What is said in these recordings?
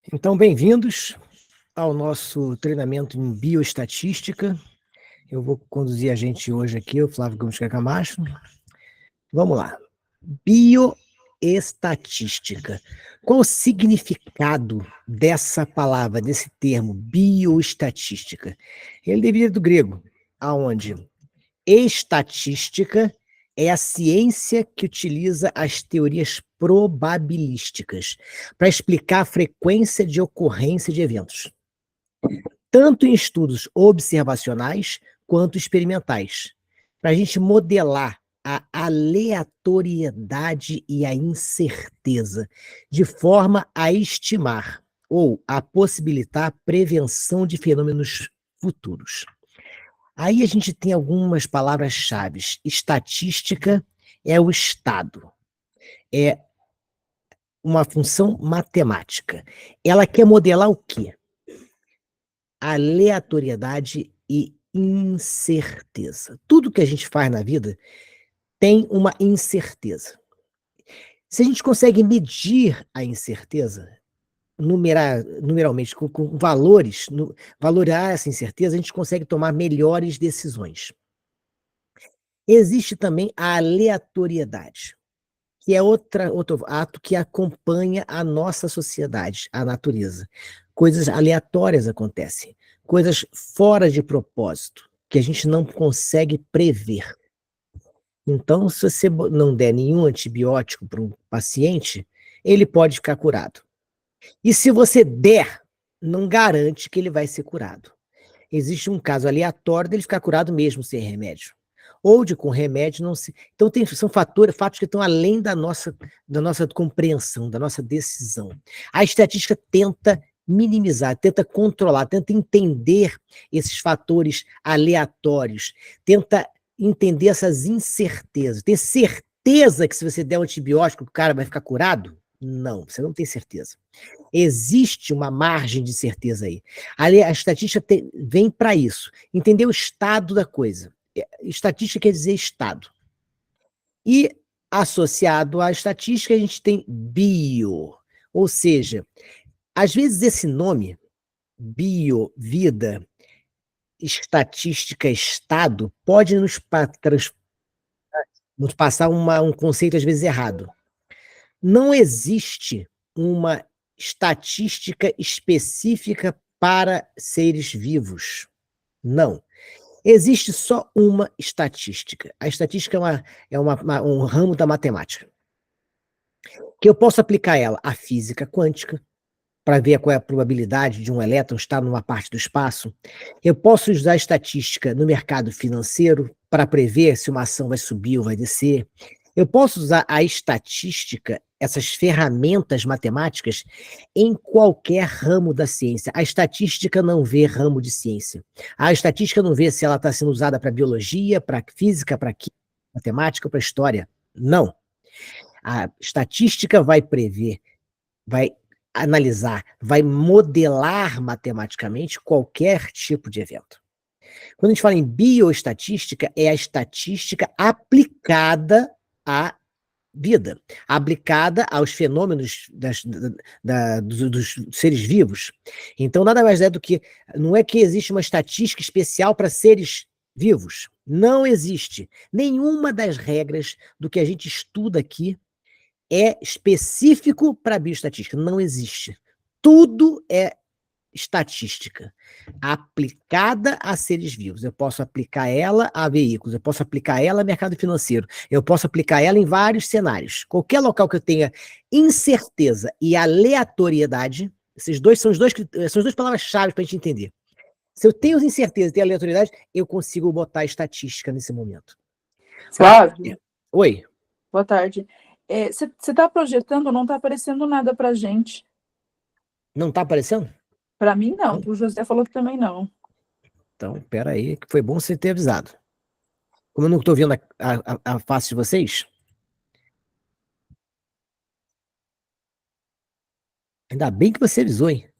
Então, bem-vindos ao nosso treinamento em bioestatística. Eu vou conduzir a gente hoje aqui, o Flávio Gomes Camacho. Vamos lá. Bioestatística. Qual o significado dessa palavra, desse termo, bioestatística? Ele deveria do grego, aonde estatística é a ciência que utiliza as teorias probabilísticas para explicar a frequência de ocorrência de eventos, tanto em estudos observacionais quanto experimentais, para a gente modelar a aleatoriedade e a incerteza, de forma a estimar ou a possibilitar a prevenção de fenômenos futuros. Aí a gente tem algumas palavras-chave. Estatística é o estado, é uma função matemática. Ela quer modelar o quê? Aleatoriedade e incerteza. Tudo que a gente faz na vida tem uma incerteza. Se a gente consegue medir a incerteza, numeralmente, com valores, valorar essa incerteza, a gente consegue tomar melhores decisões. Existe também a aleatoriedade, que é outro ato que acompanha a nossa sociedade, a natureza. Coisas aleatórias acontecem, coisas fora de propósito, que a gente não consegue prever. Então, se você não der nenhum antibiótico para um paciente, ele pode ficar curado. E se você der, não garante que ele vai ser curado. Existe um caso aleatório dele ficar curado mesmo sem remédio. Ou de com remédio não se. Então, são fatos que estão além da nossa compreensão, da nossa decisão. A estatística tenta minimizar, tenta controlar, tenta entender esses fatores aleatórios, tenta entender essas incertezas. Ter certeza que se você der um antibiótico, o cara vai ficar curado? Não, você não tem certeza. Existe uma margem de certeza aí. Ali, a estatística vem para isso, entender o estado da coisa. Estatística quer dizer estado. E associado à estatística, a gente tem bio, ou seja, às vezes esse nome, bio, vida, estatística, estado, pode nos passar um conceito às vezes errado. Não existe uma estatística específica para seres vivos. Não. Existe só uma estatística. A estatística é um ramo da matemática. Que eu posso aplicar ela à física quântica, para ver qual é a probabilidade de um elétron estar numa parte do espaço. Eu posso usar a estatística no mercado financeiro para prever se uma ação vai subir ou vai descer. Eu posso usar a estatística, essas ferramentas matemáticas, em qualquer ramo da ciência. A estatística não vê ramo de ciência. A estatística não vê se ela está sendo usada para biologia, para física, para química, matemática, para história. Não. A estatística vai prever, vai analisar, vai modelar matematicamente qualquer tipo de evento. Quando a gente fala em bioestatística, é a estatística aplicada à vida, aplicada aos fenômenos dos seres vivos. Então, nada mais é do que, não é que existe uma estatística especial para seres vivos. Não existe. Nenhuma das regras do que a gente estuda aqui é específico para a bioestatística. Não existe. Tudo é estatística aplicada a seres vivos. Eu posso aplicar ela a veículos, eu posso aplicar ela a mercado financeiro, eu posso aplicar ela em vários cenários. Qualquer local que eu tenha incerteza e aleatoriedade, esses dois são são as duas palavras-chave para a gente entender. Se eu tenho incerteza e tenho aleatoriedade, eu consigo botar estatística nesse momento. Flávio, Oi. boa tarde. Você está projetando, não está aparecendo nada para gente. Não está aparecendo? Para mim, não. Para o José falou que também não. Então, pera aí, que foi bom você ter avisado. Como eu não estou vendo a face de vocês, ainda bem que você avisou, hein?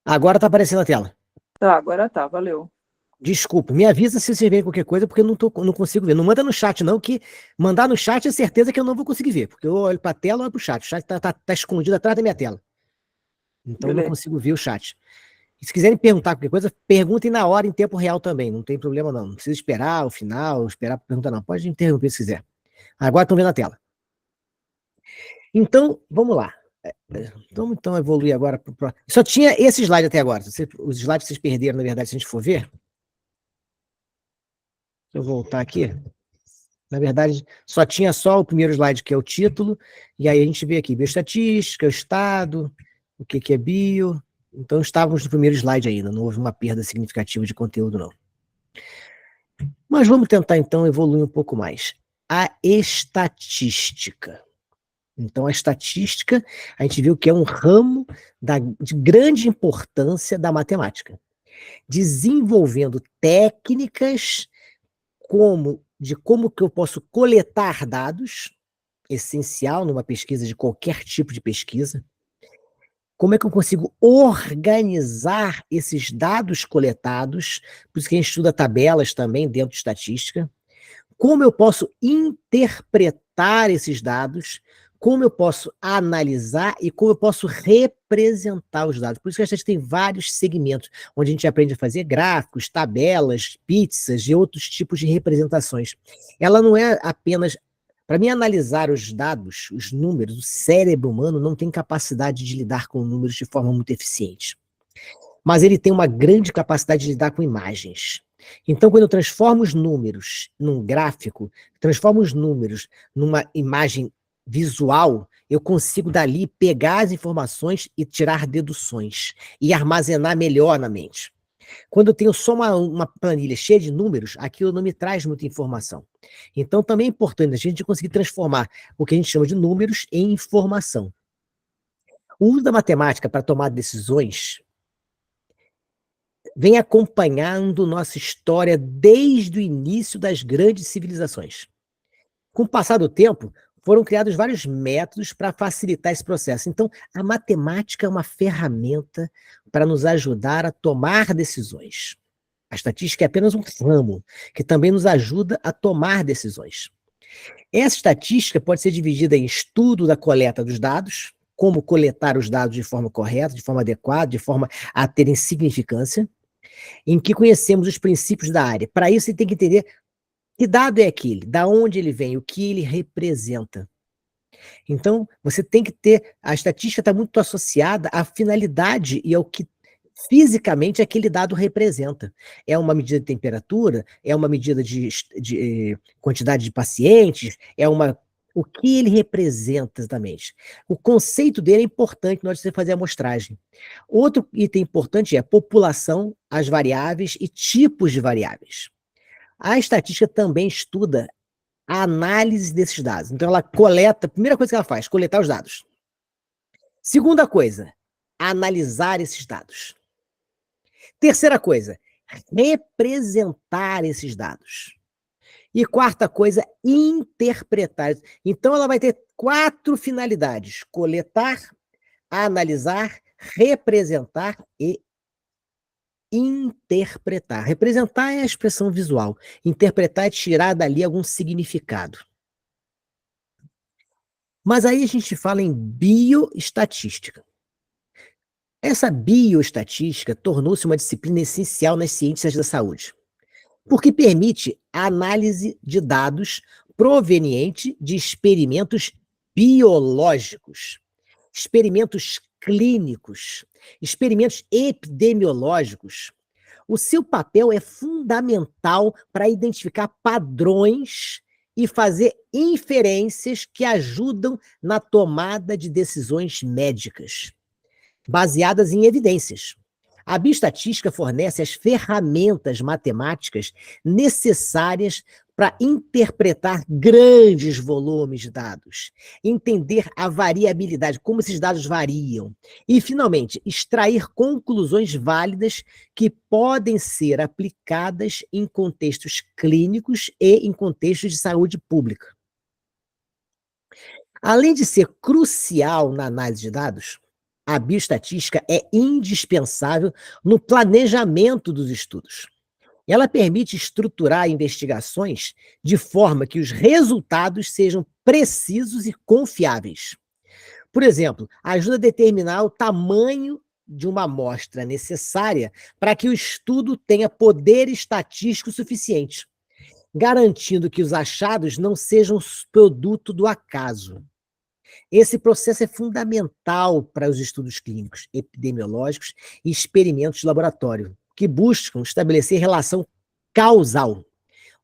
Agora está aparecendo a tela. Tá, agora tá, valeu. Desculpa, me avisa se você vê qualquer coisa, porque eu não consigo ver. Não manda no chat, não, que mandar no chat é certeza que eu não vou conseguir ver, porque eu olho para a tela ou olho para o chat. O chat tá escondido atrás da minha tela. Então eu não Beleza. consigo ver o chat. E se quiserem perguntar qualquer coisa, perguntem na hora, em tempo real também. Não tem problema, não. Não precisa esperar o final, esperar para perguntar, não. Pode interromper se quiser. Agora estão vendo a tela. Então, vamos lá. Vamos então evoluir agora. Só tinha esse slide até agora. Os slides que vocês perderam, na verdade, se a gente for ver. Deixa eu voltar aqui. Na verdade, só o primeiro slide, que é o título, e aí a gente vê aqui bioestatística, o estado, o que é bio. Então, estávamos no primeiro slide ainda, não houve uma perda significativa de conteúdo, não. Mas vamos tentar, então, evoluir um pouco mais. A estatística. Então, a estatística, a gente viu que é um ramo de grande importância da matemática, desenvolvendo técnicas como que eu posso coletar dados, essencial numa pesquisa de qualquer tipo de pesquisa. Como é que eu consigo organizar esses dados coletados? Por isso que a gente estuda tabelas também dentro de estatística. Como eu posso interpretar esses dados? Como eu posso analisar e como eu posso representar os dados? Por isso que a gente tem vários segmentos, onde a gente aprende a fazer gráficos, tabelas, pizzas e outros tipos de representações. Ela não é apenas. Para mim, analisar os dados, os números, o cérebro humano não tem capacidade de lidar com números de forma muito eficiente. Mas ele tem uma grande capacidade de lidar com imagens. Então, quando eu transformo os números num gráfico, transformo os números numa imagem visual, eu consigo dali pegar as informações e tirar deduções e armazenar melhor na mente. Quando eu tenho só uma planilha cheia de números, aquilo não me traz muita informação. Então, também é importante a gente conseguir transformar o que a gente chama de números em informação. O uso da matemática para tomar decisões vem acompanhando nossa história desde o início das grandes civilizações. Com o passar do tempo, foram criados vários métodos para facilitar esse processo. Então, a matemática é uma ferramenta para nos ajudar a tomar decisões. A estatística é apenas um ramo que também nos ajuda a tomar decisões. Essa estatística pode ser dividida em estudo da coleta dos dados, como coletar os dados de forma correta, de forma adequada, de forma a terem significância, em que conhecemos os princípios da área. Para isso, você tem que entender que dado é aquele, da onde ele vem, o que ele representa. Então, você tem que ter, a estatística está muito associada à finalidade e ao que fisicamente aquele dado representa. É uma medida de temperatura, é uma medida de quantidade de pacientes, o que ele representa exatamente. O conceito dele é importante na hora de você fazer a amostragem. Outro item importante é a população, as variáveis e tipos de variáveis. A estatística também estuda a análise desses dados. Então, ela coleta, a primeira coisa que ela faz, coletar os dados. Segunda coisa, analisar esses dados. Terceira coisa, representar esses dados. E quarta coisa, interpretar. Então, ela vai ter 4 finalidades: coletar, analisar, representar e interpretar. Representar é a expressão visual. Interpretar é tirar dali algum significado. Mas aí a gente fala em bioestatística. Essa bioestatística tornou-se uma disciplina essencial nas ciências da saúde, porque permite a análise de dados proveniente de experimentos biológicos, experimentos clínicos, experimentos epidemiológicos. O seu papel é fundamental para identificar padrões e fazer inferências que ajudam na tomada de decisões médicas, baseadas em evidências. A bioestatística fornece as ferramentas matemáticas necessárias para interpretar grandes volumes de dados, entender a variabilidade, como esses dados variam, e, finalmente, extrair conclusões válidas que podem ser aplicadas em contextos clínicos e em contextos de saúde pública. Além de ser crucial na análise de dados, a bioestatística é indispensável no planejamento dos estudos. Ela permite estruturar investigações de forma que os resultados sejam precisos e confiáveis. Por exemplo, ajuda a determinar o tamanho de uma amostra necessária para que o estudo tenha poder estatístico suficiente, garantindo que os achados não sejam produto do acaso. Esse processo é fundamental para os estudos clínicos, epidemiológicos e experimentos de laboratório, que buscam estabelecer relação causal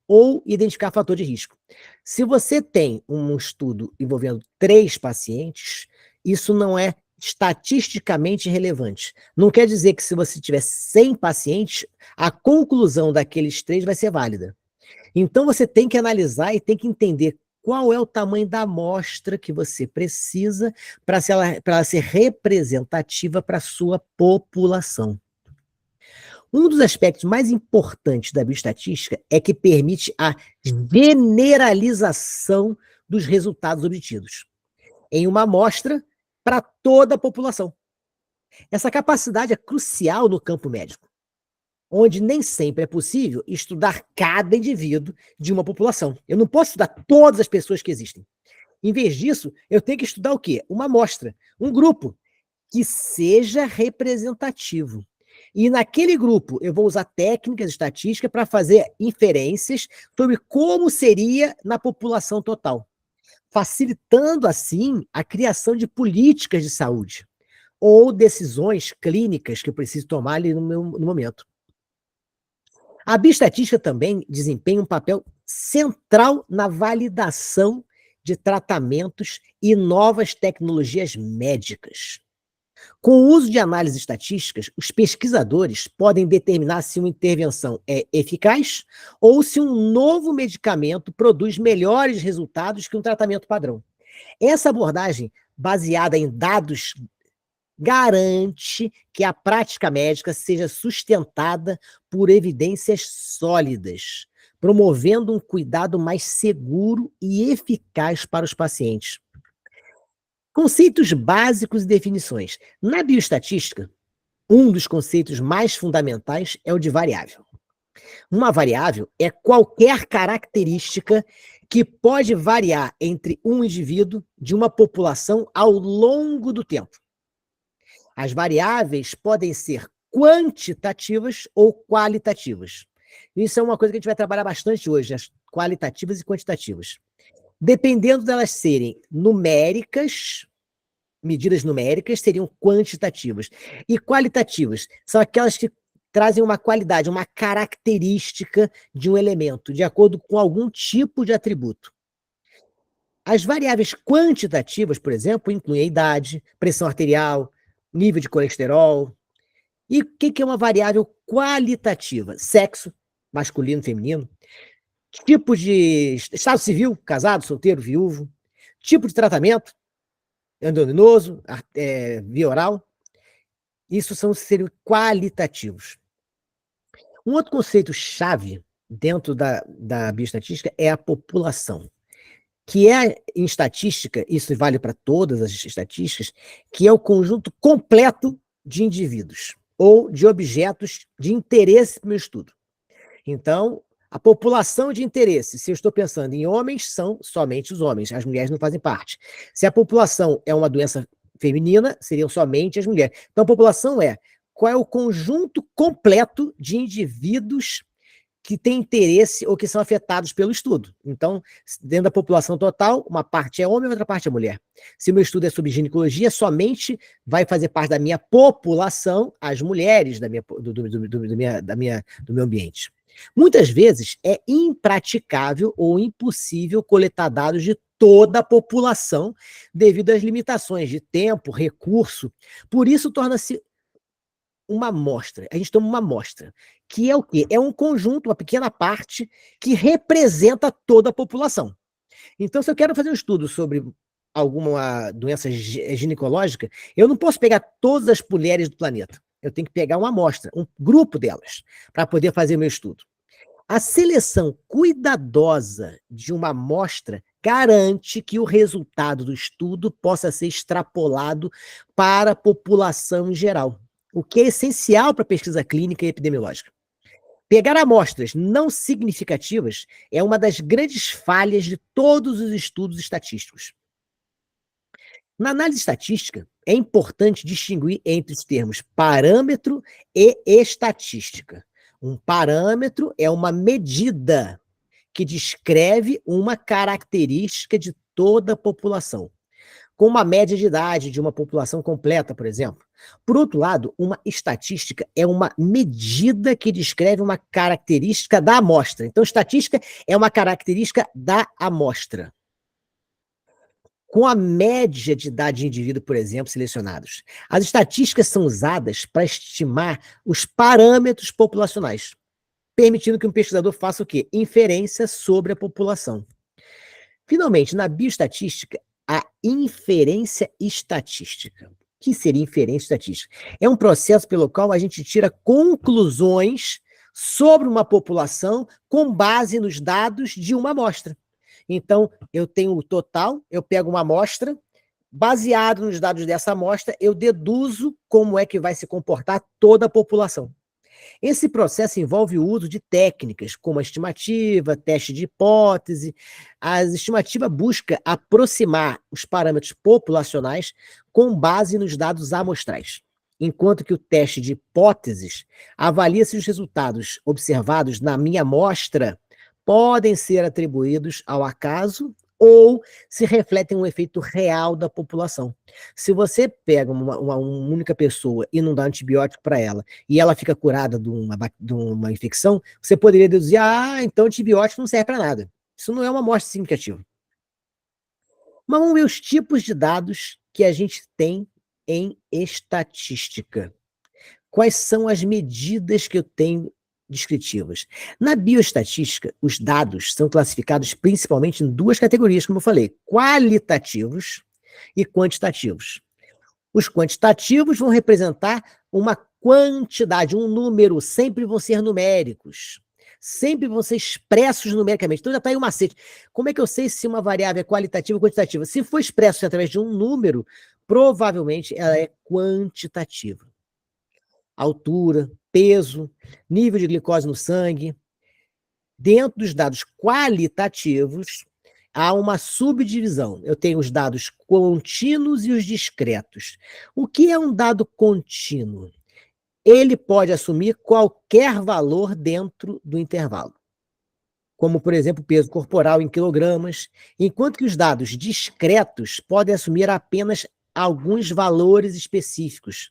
ou identificar fator de risco. Se você tem um estudo envolvendo 3 pacientes, isso não é estatisticamente relevante. Não quer dizer que se você tiver 100 pacientes, a conclusão daqueles 3 vai ser válida. Então você tem que analisar e tem que entender qual é o tamanho da amostra que você precisa para ela ser representativa para a sua população. Um dos aspectos mais importantes da bioestatística é que permite a generalização dos resultados obtidos em uma amostra para toda a população. Essa capacidade é crucial no campo médico, onde nem sempre é possível estudar cada indivíduo de uma população. Eu não posso estudar todas as pessoas que existem. Em vez disso, eu tenho que estudar o quê? Uma amostra, um grupo que seja representativo. E naquele grupo, eu vou usar técnicas estatísticas para fazer inferências sobre como seria na população total, facilitando, assim, a criação de políticas de saúde ou decisões clínicas que eu preciso tomar ali no momento. A bioestatística também desempenha um papel central na validação de tratamentos e novas tecnologias médicas. Com o uso de análises estatísticas, os pesquisadores podem determinar se uma intervenção é eficaz ou se um novo medicamento produz melhores resultados que um tratamento padrão. Essa abordagem, baseada em dados, garante que a prática médica seja sustentada por evidências sólidas, promovendo um cuidado mais seguro e eficaz para os pacientes. Conceitos básicos e definições. Na bioestatística, um dos conceitos mais fundamentais é o de variável. Uma variável é qualquer característica que pode variar entre um indivíduo de uma população ao longo do tempo. As variáveis podem ser quantitativas ou qualitativas. Isso é uma coisa que a gente vai trabalhar bastante hoje, as qualitativas e quantitativas. Dependendo delas serem numéricas, medidas numéricas seriam quantitativas. E qualitativas são aquelas que trazem uma qualidade, uma característica de um elemento, de acordo com algum tipo de atributo. As variáveis quantitativas, por exemplo, incluem a idade, pressão arterial, nível de colesterol. E o que é uma variável qualitativa? Sexo, masculino, feminino. Tipo de estado civil, casado, solteiro, viúvo. Tipo de tratamento, endovenoso, via oral. Isso seriam qualitativos. Um outro conceito-chave dentro da bioestatística é a população, que é, em estatística, isso vale para todas as estatísticas, que é o conjunto completo de indivíduos ou de objetos de interesse para o meu estudo. Então, a população de interesse, se eu estou pensando em homens, são somente os homens, as mulheres não fazem parte. Se a população é uma doença feminina, seriam somente as mulheres. Então, a população qual é o conjunto completo de indivíduos que têm interesse ou que são afetados pelo estudo. Então, dentro da população total, uma parte é homem, outra parte é mulher. Se o meu estudo é sobre ginecologia, somente vai fazer parte da minha população as mulheres do meu ambiente. Muitas vezes é impraticável ou impossível coletar dados de toda a população devido às limitações de tempo, recurso. Por isso, torna-se uma amostra. A gente toma uma amostra, que é o quê? É um conjunto, uma pequena parte que representa toda a população. Então, se eu quero fazer um estudo sobre alguma doença ginecológica, eu não posso pegar todas as mulheres do planeta. Eu tenho que pegar uma amostra, um grupo delas, para poder fazer o meu estudo. A seleção cuidadosa de uma amostra garante que o resultado do estudo possa ser extrapolado para a população em geral, o que é essencial para a pesquisa clínica e epidemiológica. Pegar amostras não significativas é uma das grandes falhas de todos os estudos estatísticos. Na análise estatística, é importante distinguir entre os termos parâmetro e estatística. Um parâmetro é uma medida que descreve uma característica de toda a população, com uma média de idade de uma população completa, por exemplo. Por outro lado, uma estatística é uma medida que descreve uma característica da amostra. Então, estatística é uma característica da amostra. Com a média de idade de indivíduo, por exemplo, selecionados. As estatísticas são usadas para estimar os parâmetros populacionais, permitindo que um pesquisador faça o quê? Inferência sobre a população. Finalmente, na bioestatística, a inferência estatística. O que seria inferência estatística? É um processo pelo qual a gente tira conclusões sobre uma população com base nos dados de uma amostra. Então, eu tenho o total, eu pego uma amostra, baseado nos dados dessa amostra, eu deduzo como é que vai se comportar toda a população. Esse processo envolve o uso de técnicas, como a estimativa, teste de hipótese. A estimativa busca aproximar os parâmetros populacionais com base nos dados amostrais, enquanto que o teste de hipóteses avalia se os resultados observados na minha amostra podem ser atribuídos ao acaso ou se refletem um efeito real da população. Se você pega uma única pessoa e não dá antibiótico para ela, e ela fica curada de uma infecção, você poderia deduzir, então antibiótico não serve para nada. Isso não é uma amostra significativa. Mas vamos ver os tipos de dados que a gente tem em estatística. Quais são as medidas que eu tenho descritivas? Na bioestatística, os dados são classificados principalmente em duas categorias, como eu falei, qualitativos e quantitativos. Os quantitativos vão representar uma quantidade, um número, sempre vão ser numéricos, sempre vão ser expressos numericamente. Então já está aí o macete. Como é que eu sei se uma variável é qualitativa ou quantitativa? Se for expresso através de um número, provavelmente ela é quantitativa. Altura, peso, nível de glicose no sangue. Dentro dos dados qualitativos, há uma subdivisão. Eu tenho os dados contínuos e os discretos. O que é um dado contínuo? Ele pode assumir qualquer valor dentro do intervalo, como, por exemplo, peso corporal em quilogramas, enquanto que os dados discretos podem assumir apenas alguns valores específicos,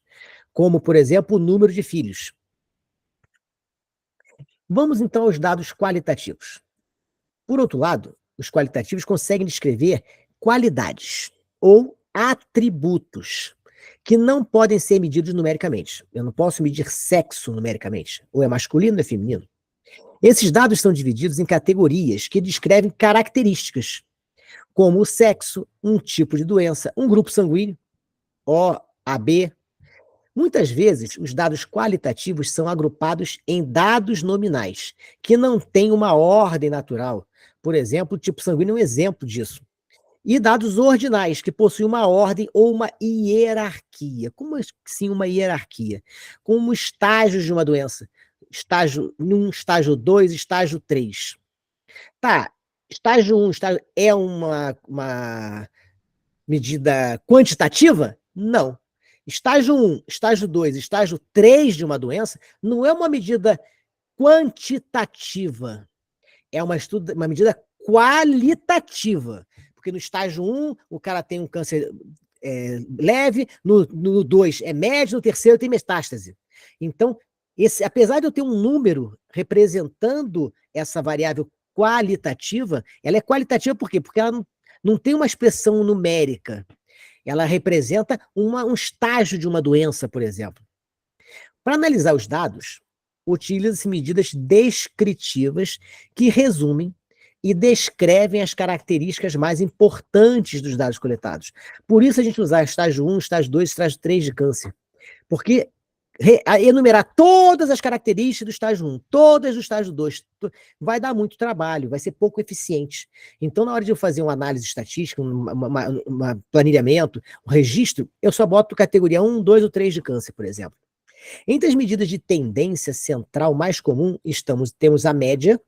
como, por exemplo, o número de filhos. Vamos então aos dados qualitativos. Por outro lado, os qualitativos conseguem descrever qualidades ou atributos que não podem ser medidos numericamente. Eu não posso medir sexo numericamente, ou é masculino ou é feminino. Esses dados são divididos em categorias que descrevem características, como o sexo, um tipo de doença, um grupo sanguíneo, O, AB. Muitas vezes, os dados qualitativos são agrupados em dados nominais, que não têm uma ordem natural. Por exemplo, o tipo sanguíneo é um exemplo disso. E dados ordinais, que possuem uma ordem ou uma hierarquia. Como assim uma hierarquia? Como estágios de uma doença. Estágio 1, estágio 2, estágio 3. Tá, estágio 1 é uma medida quantitativa? Não. Estágio 1, estágio 2, estágio 3 de uma doença não é uma medida quantitativa, é uma medida qualitativa. Porque no estágio 1, o cara tem um câncer leve, no 2 é médio, no terceiro tem metástase. Então, apesar de eu ter um número representando essa variável qualitativa, ela é qualitativa por quê? Porque ela não tem uma expressão numérica. Ela representa um estágio de uma doença, por exemplo. Para analisar os dados, utilizam-se medidas descritivas que resumem e descrevem as características mais importantes dos dados coletados. Por isso a gente usa estágio 1, estágio 2, estágio 3 de câncer. Porque enumerar todas as características do estágio 1, todas do estágio 2, vai dar muito trabalho, vai ser pouco eficiente. Então, na hora de eu fazer uma análise estatística, um planilhamento, um registro, eu só boto categoria 1, 2 ou 3 de câncer, por exemplo. Entre as medidas de tendência central mais comum, temos a média,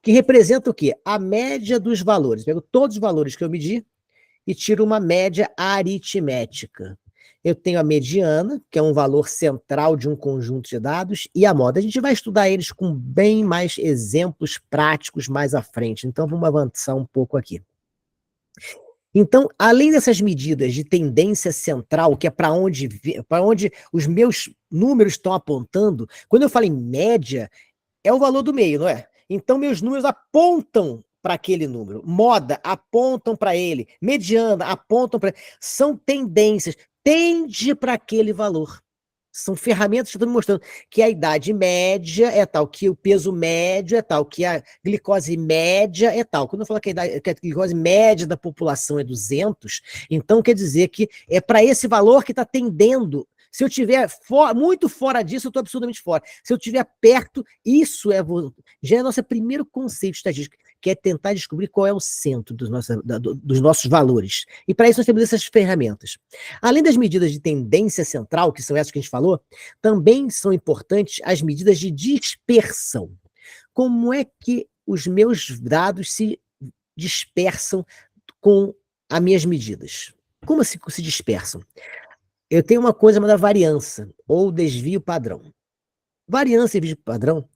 que representa o quê? A média dos valores. Pego todos os valores que eu medi e tiro uma média aritmética. Eu tenho a mediana, que é um valor central de um conjunto de dados, e a moda. A gente vai estudar eles com bem mais exemplos práticos mais à frente. Então, vamos avançar um pouco aqui. Então, além dessas medidas de tendência central, que é para onde os meus números estão apontando, quando eu falo em média, é o valor do meio, não é? Então, meus números apontam para aquele número. Moda, apontam para ele. Mediana, apontam para... São tendências. Tende para aquele valor. São ferramentas que estão me mostrando que a idade média é tal, que o peso médio é tal, que a glicose média é tal. Quando eu falo que a glicose média da população é 200, então quer dizer que é para esse valor que está tendendo. Se eu estiver muito fora disso, eu estou absurdamente fora. Se eu estiver perto, isso já é o nosso primeiro conceito estatístico, que é tentar descobrir qual é o centro dos nossos valores. E para isso nós temos essas ferramentas. Além das medidas de tendência central, que são essas que a gente falou, também são importantes as medidas de dispersão. Como é que os meus dados se dispersam com as minhas medidas? Como se dispersam? Eu tenho uma coisa chamada variância, ou desvio padrão. Variância e desvio padrão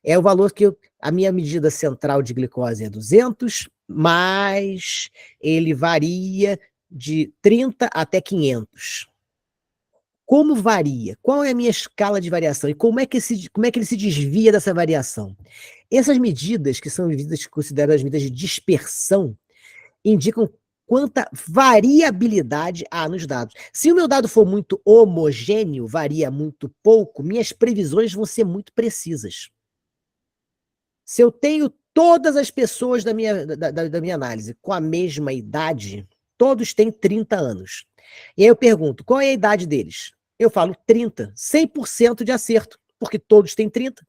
é o valor que a minha medida central de glicose é 200, mas ele varia de 30 até 500. Como varia? Qual é a minha escala de variação? E como é que ele se desvia dessa variação? Essas medidas, que são medidas consideradas as medidas de dispersão, indicam quanta variabilidade há nos dados. Se o meu dado for muito homogêneo, varia muito pouco, minhas previsões vão ser muito precisas. Se eu tenho todas as pessoas da minha análise com a mesma idade, todos têm 30 anos. E aí eu pergunto, qual é a idade deles? Eu falo 30, 100% de acerto, porque todos têm 30.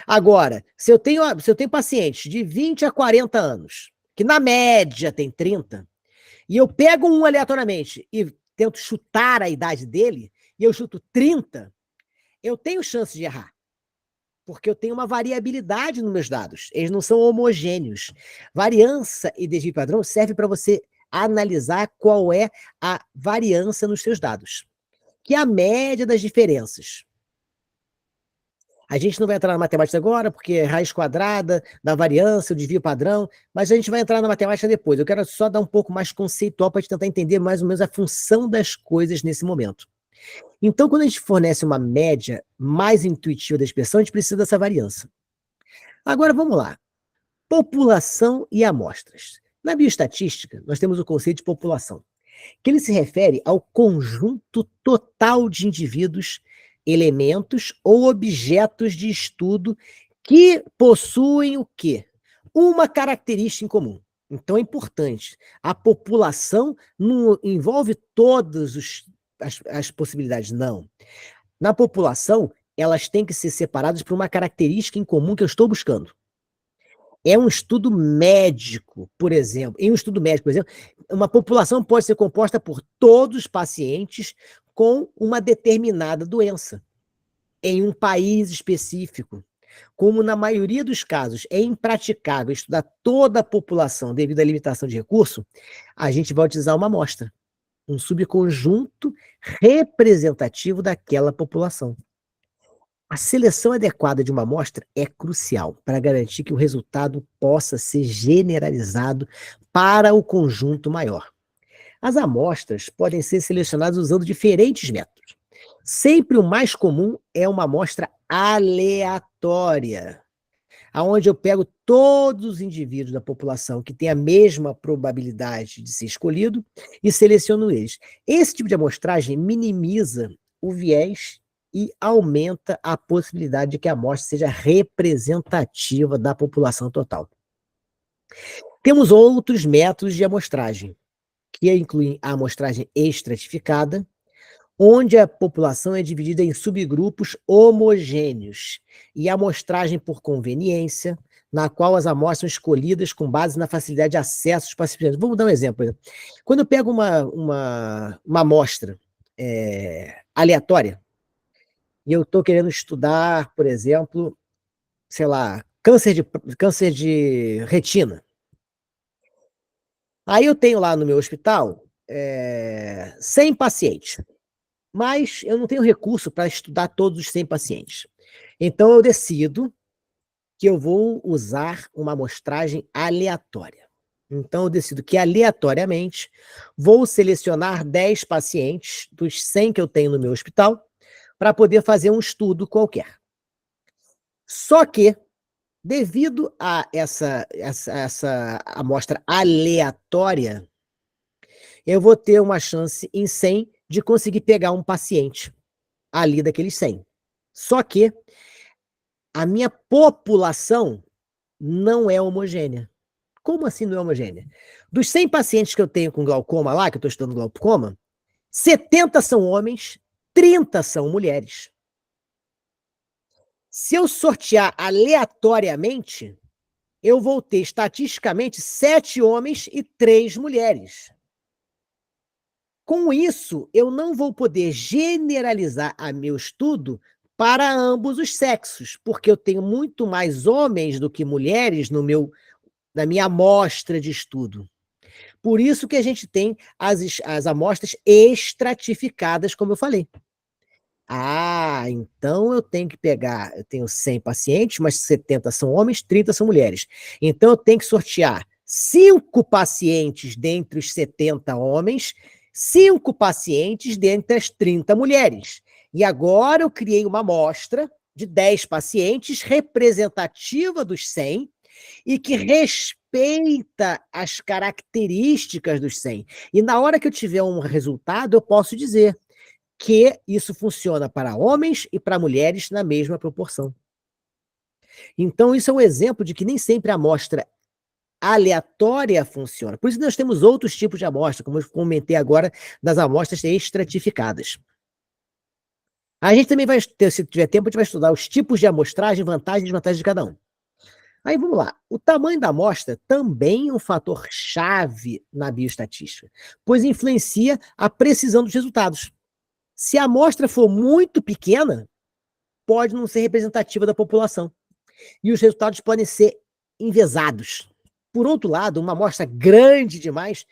Agora, se eu tenho pacientes de 20 a 40 anos, que na média tem 30, e eu pego um aleatoriamente e tento chutar a idade dele, e eu chuto 30, eu tenho chance de errar. Porque eu tenho uma variabilidade nos meus dados. Eles não são homogêneos. Variância e desvio padrão serve para você analisar qual é a variância nos seus dados, que é a média das diferenças. A gente não vai entrar na matemática agora, porque é raiz quadrada da variância, o desvio padrão, mas a gente vai entrar na matemática depois. Eu quero só dar um pouco mais conceitual para a gente tentar entender mais ou menos a função das coisas nesse momento. Então, quando a gente fornece uma média mais intuitiva da expressão, a gente precisa dessa variância. Agora, vamos lá. População e amostras. Na bioestatística, nós temos o conceito de população, que ele se refere ao conjunto total de indivíduos, elementos ou objetos de estudo que possuem o quê? Uma característica em comum. Então é importante. A população não envolve todas as possibilidades, não. Na população, elas têm que ser separadas por uma característica em comum que eu estou buscando. É um estudo médico, por exemplo. Em um estudo médico, por exemplo, uma população pode ser composta por todos os pacientes com uma determinada doença, em um país específico. Como na maioria dos casos é impraticável estudar toda a população devido à limitação de recurso, a gente vai utilizar uma amostra, um subconjunto representativo daquela população. A seleção adequada de uma amostra é crucial para garantir que o resultado possa ser generalizado para o conjunto maior. As amostras podem ser selecionadas usando diferentes métodos. Sempre o mais comum é uma amostra aleatória, onde eu pego todos os indivíduos da população que têm a mesma probabilidade de ser escolhido e seleciono eles. Esse tipo de amostragem minimiza o viés e aumenta a possibilidade de que a amostra seja representativa da população total. Temos outros métodos de amostragem, que incluem a amostragem estratificada, onde a população é dividida em subgrupos homogêneos e amostragem por conveniência, na qual as amostras são escolhidas com base na facilidade de acesso aos participantes. Vamos dar um exemplo. Quando eu pego uma amostra aleatória, e eu estou querendo estudar, por exemplo, sei lá, câncer de retina. Aí eu tenho lá no meu hospital 100 pacientes, mas eu não tenho recurso para estudar todos os 100 pacientes. Então eu decido que eu vou usar uma amostragem aleatória. Então eu decido que aleatoriamente vou selecionar 10 pacientes dos 100 que eu tenho no meu hospital para poder fazer um estudo qualquer. Só que, devido a essa amostra aleatória, eu vou ter uma chance em 100 de conseguir pegar um paciente ali daqueles 100. Só que a minha população não é homogênea. Como assim não é homogênea? Dos 100 pacientes que eu tenho com glaucoma lá, que eu estou estudando glaucoma, 70 são homens, 30 são mulheres. Se eu sortear aleatoriamente, eu vou ter estatisticamente 7 homens e 3 mulheres. Com isso, eu não vou poder generalizar a meu estudo para ambos os sexos, porque eu tenho muito mais homens do que mulheres na minha amostra de estudo. Por isso que a gente tem as amostras estratificadas, como eu falei. Ah, então eu tenho 100 pacientes, mas 70 são homens, 30 são mulheres. Então eu tenho que sortear 5 pacientes dentre os 70 homens, 5 pacientes dentre as 30 mulheres. E agora eu criei uma amostra de 10 pacientes representativa dos 100 e que respeita as características dos 100. E na hora que eu tiver um resultado, eu posso dizer que isso funciona para homens e para mulheres na mesma proporção. Então, isso é um exemplo de que nem sempre a amostra aleatória funciona. Por isso nós temos outros tipos de amostra, como eu comentei agora, das amostras estratificadas. A gente também vai, se tiver tempo, a gente vai estudar os tipos de amostragem, vantagens e desvantagens de cada um. Aí vamos lá. O tamanho da amostra também é um fator chave na bioestatística, pois influencia a precisão dos resultados. Se a amostra for muito pequena, pode não ser representativa da população. E os resultados podem ser enviesados. Por outro lado, uma amostra grande demais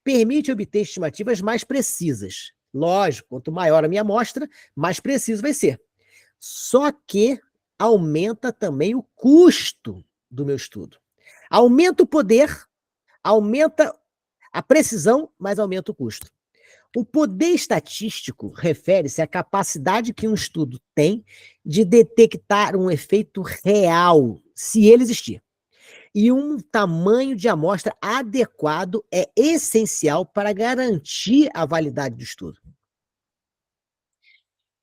permite obter estimativas mais precisas. Lógico, quanto maior a minha amostra, mais preciso vai ser. Só que aumenta também o custo do meu estudo. Aumenta o poder, aumenta a precisão, mas aumenta o custo. O poder estatístico refere-se à capacidade que um estudo tem de detectar um efeito real, se ele existir. E um tamanho de amostra adequado é essencial para garantir a validade do estudo.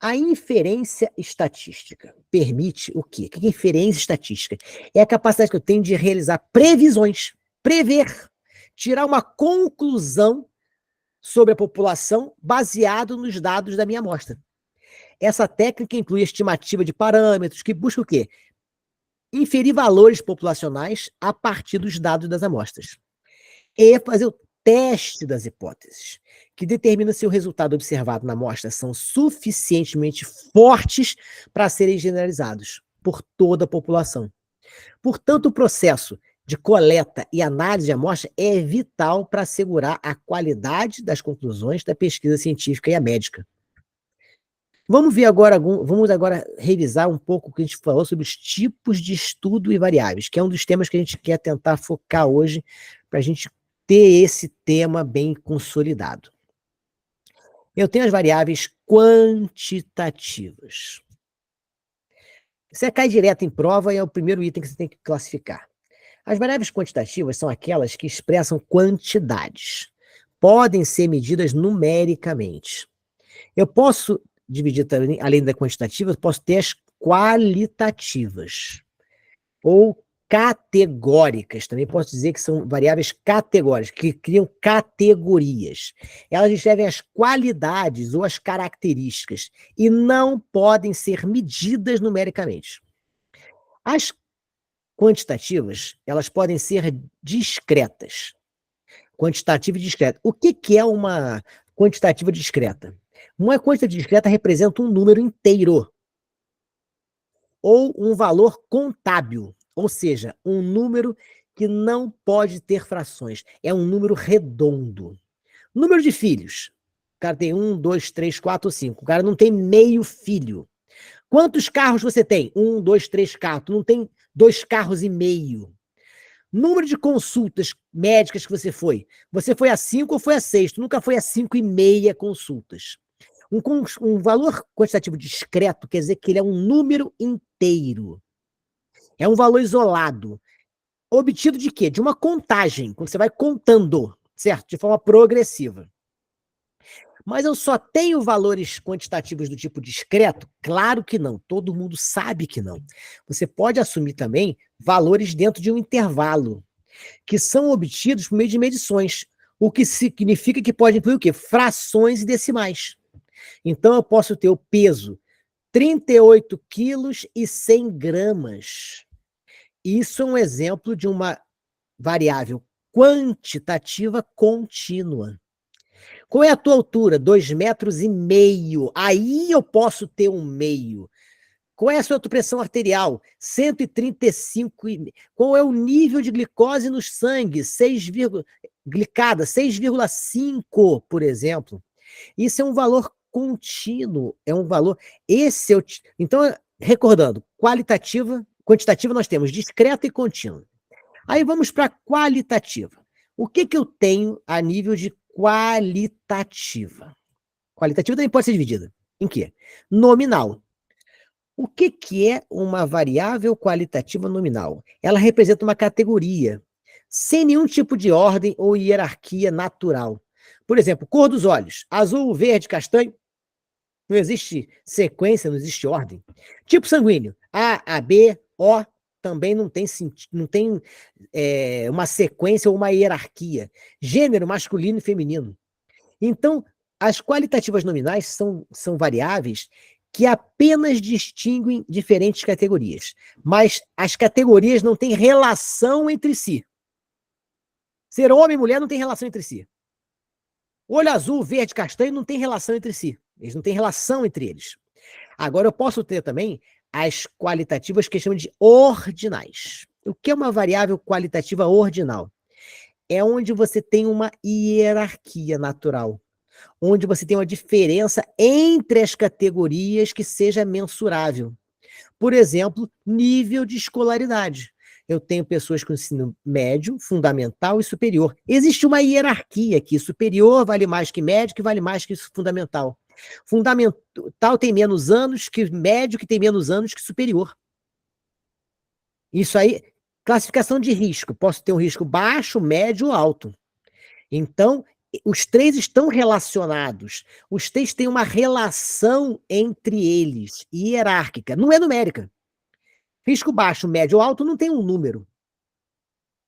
A inferência estatística permite o quê? O que é inferência estatística? É a capacidade que eu tenho de realizar previsões, prever, tirar uma conclusão sobre a população baseado nos dados da minha amostra. Essa técnica inclui a estimativa de parâmetros que busca o quê? Inferir valores populacionais a partir dos dados das amostras. E fazer o teste das hipóteses, que determina se o resultado observado na amostra são suficientemente fortes para serem generalizados por toda a população. Portanto, o processo de coleta e análise de amostra é vital para assegurar a qualidade das conclusões da pesquisa científica e a médica. Vamos agora revisar um pouco o que a gente falou sobre os tipos de estudo e variáveis, que é um dos temas que a gente quer tentar focar hoje para a gente ter esse tema bem consolidado. Eu tenho as variáveis quantitativas. Você cai direto em prova e é o primeiro item que você tem que classificar. As variáveis quantitativas são aquelas que expressam quantidades. Podem ser medidas numericamente. Eu posso dividir também, além da quantitativa, eu posso ter as qualitativas. Ou categóricas. Também posso dizer que são variáveis categóricas, que criam categorias. Elas descrevem as qualidades ou as características e não podem ser medidas numericamente. As quantitativas, elas podem ser discretas. Quantitativa e discreta. O que é uma quantitativa discreta? Uma quantitativa discreta representa um número inteiro ou um valor contábil, ou seja, um número que não pode ter frações. É um número redondo. Número de filhos. O cara tem 1, 2, 3, 4, 5. O cara não tem meio filho. Quantos carros você tem? 1, 2, 3 carros. Tu não tem 2 carros e meio. Número de consultas médicas que você foi. Você foi a 5 ou foi a 6? Tu nunca foi a 5,5 consultas. Um valor quantitativo discreto quer dizer que ele é um número inteiro. É um valor isolado. Obtido de quê? De uma contagem, quando você vai contando, certo? De forma progressiva. Mas eu só tenho valores quantitativos do tipo discreto? Claro que não. Todo mundo sabe que não. Você pode assumir também valores dentro de um intervalo, que são obtidos por meio de medições, o que significa que pode incluir o quê? Frações e decimais. Então, eu posso ter o peso 38 quilos e 100 gramas. Isso é um exemplo de uma variável quantitativa contínua. Qual é a tua altura? 2,5 metros. Aí eu posso ter um meio. Qual é a sua pressão arterial? 135. Qual é o nível de glicose no sangue? 6, glicada, 6,5, por exemplo. Isso é um valor contínuo, é um valor. Esse é o. Então, recordando, qualitativa, quantitativa nós temos discreta e contínua. Aí vamos para qualitativa. O que eu tenho a nível de qualitativa? Qualitativa também pode ser dividida. Em quê? Nominal. O que é uma variável qualitativa nominal? Ela representa uma categoria, sem nenhum tipo de ordem ou hierarquia natural. Por exemplo, cor dos olhos, azul, verde, castanho. Não existe sequência, não existe ordem. Tipo sanguíneo, A, AB, O, também não tem uma sequência ou uma hierarquia. Gênero, masculino e feminino. Então, as qualitativas nominais são variáveis que apenas distinguem diferentes categorias, mas as categorias não têm relação entre si. Ser homem e mulher não tem relação entre si. Olho azul, verde, castanho não tem relação entre si. Eles não têm relação entre eles. Agora, eu posso ter também as qualitativas que chamam de ordinais. O que é uma variável qualitativa ordinal? É onde você tem uma hierarquia natural, onde você tem uma diferença entre as categorias que seja mensurável. Por exemplo, nível de escolaridade. Eu tenho pessoas com ensino médio, fundamental e superior. Existe uma hierarquia aqui. Superior vale mais que médio, que vale mais que fundamental. Fundamental tem menos anos que médio, que tem menos anos que superior. Isso aí, classificação de risco. Posso ter um risco baixo, médio ou alto. Então, os três estão relacionados. Os três têm uma relação entre eles, hierárquica. Não é numérica. Risco baixo, médio ou alto não tem um número.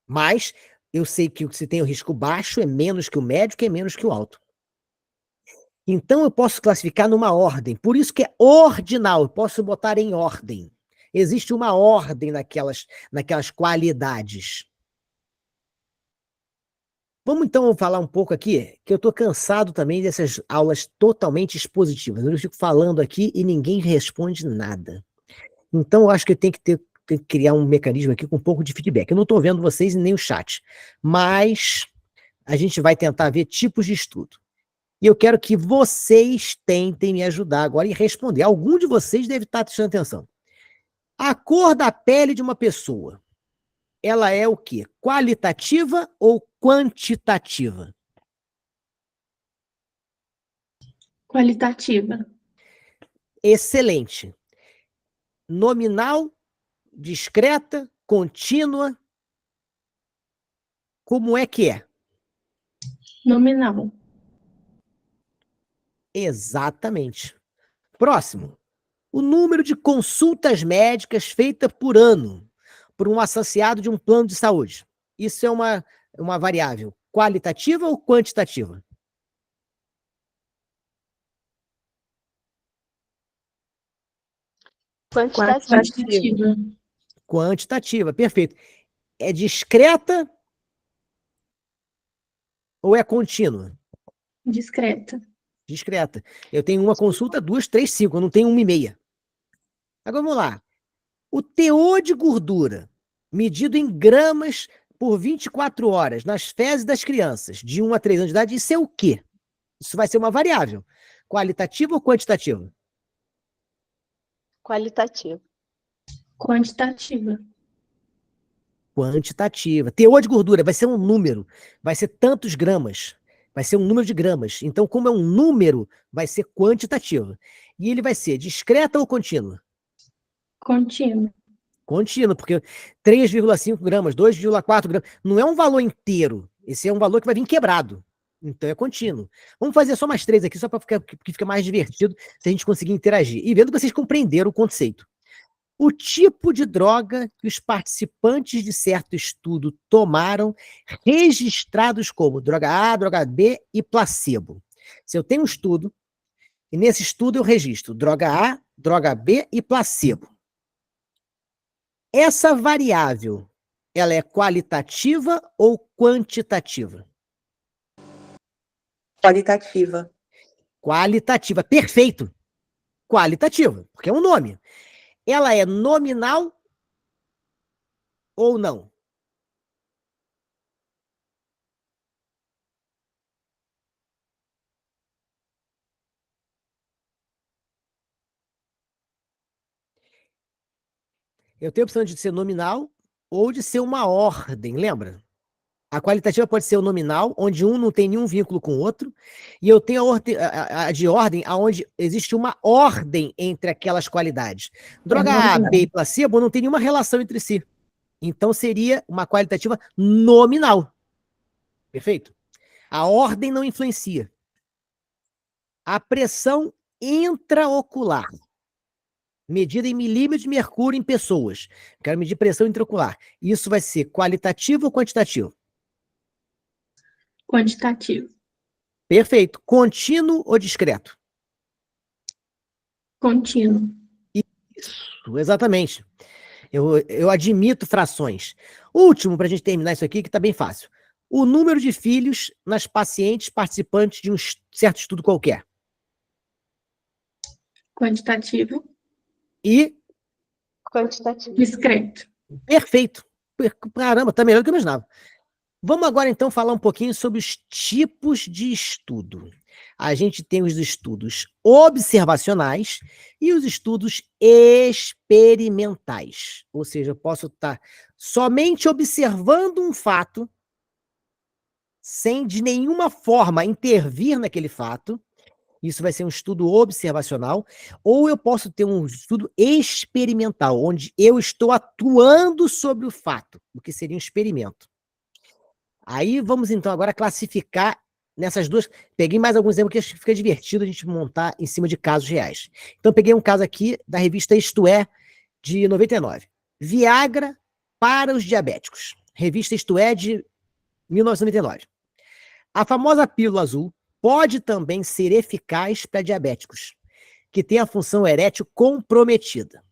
Mas eu sei que se tem o risco baixo é menos que o médio, que é menos que o alto. Então eu posso classificar numa ordem. Por isso que é ordinal. Eu posso botar em ordem. Existe uma ordem naquelas qualidades. Vamos então falar um pouco aqui, que eu estou cansado também dessas aulas totalmente expositivas. Eu fico falando aqui e ninguém responde nada. Então, eu acho que tem que criar um mecanismo aqui com um pouco de feedback. Eu não estou vendo vocês nem o chat, mas a gente vai tentar ver tipos de estudo. E eu quero que vocês tentem me ajudar agora e responder. Algum de vocês deve estar prestando atenção. A cor da pele de uma pessoa, ela é o quê? Qualitativa ou quantitativa? Qualitativa. Excelente. Nominal, discreta, contínua. Como é que é? Nominal. Exatamente. Próximo. O número de consultas médicas feitas por ano. por um associado de um plano de saúde. Isso é uma variável qualitativa ou quantitativa? Quantitativa. Quantitativa, perfeito. É discreta ou é contínua? Discreta. Discreta. Eu tenho uma consulta, 2, 3, 5, eu não tenho 1,5. Agora vamos lá. O teor de gordura, medido em gramas por 24 horas nas fezes das crianças de 1 a 3 anos de idade, isso é o quê? Isso vai ser uma variável. Qualitativa ou quantitativa? Qualitativo. Quantitativa. Quantitativa. Teor de gordura vai ser um número, vai ser tantos gramas, vai ser um número de gramas. Então, como é um número, vai ser quantitativa. E ele vai ser discreta ou contínua? Contínua. Contínua, porque 3,5 gramas, 2,4 gramas, não é um valor inteiro. Esse é um valor que vai vir quebrado. Então é contínuo. Vamos fazer só mais 3 aqui, só para que fica mais divertido se a gente conseguir interagir. E vendo que vocês compreenderam o conceito. O tipo de droga que os participantes de certo estudo tomaram, registrados como droga A, droga B e placebo. Se eu tenho um estudo, e nesse estudo eu registro droga A, droga B e placebo. Essa variável, ela é qualitativa ou quantitativa? Qualitativa. Qualitativa, perfeito. Qualitativa, porque é um nome. Ela é nominal ou não? Eu tenho a opção de ser nominal ou de ser uma ordem, lembra? A qualitativa pode ser o nominal, onde um não tem nenhum vínculo com o outro, e eu tenho a de ordem, onde existe uma ordem entre aquelas qualidades. Droga A, B e placebo não tem nenhuma relação entre si. Então seria uma qualitativa nominal. Perfeito? A ordem não influencia. A pressão intraocular, medida em milímetros de mercúrio em pessoas. Quero medir pressão intraocular. Isso vai ser qualitativo ou quantitativo? Quantitativo. Perfeito. Contínuo ou discreto? Contínuo. Isso, exatamente. Eu admito frações. Último, para a gente terminar isso aqui, que está bem fácil. O número de filhos nas pacientes participantes de um certo estudo qualquer. Quantitativo. E Quantitativo. Discreto. perfeito. Caramba, tá melhor do que eu imaginava. Vamos agora, então, falar um pouquinho sobre os tipos de estudo. A gente tem os estudos observacionais e os estudos experimentais. Ou seja, eu posso estar somente observando um fato, sem de nenhuma forma intervir naquele fato. Isso vai ser um estudo observacional. Ou eu posso ter um estudo experimental, onde eu estou atuando sobre o fato, o que seria um experimento. Aí vamos então agora classificar nessas duas. Peguei mais alguns exemplos que acho que fica divertido a gente montar em cima de casos reais. Então peguei um caso aqui da revista Isto É, de 99. Viagra para os diabéticos. Revista Isto É, de 1999. A famosa pílula azul pode também ser eficaz para diabéticos, que têm a função erétil comprometida.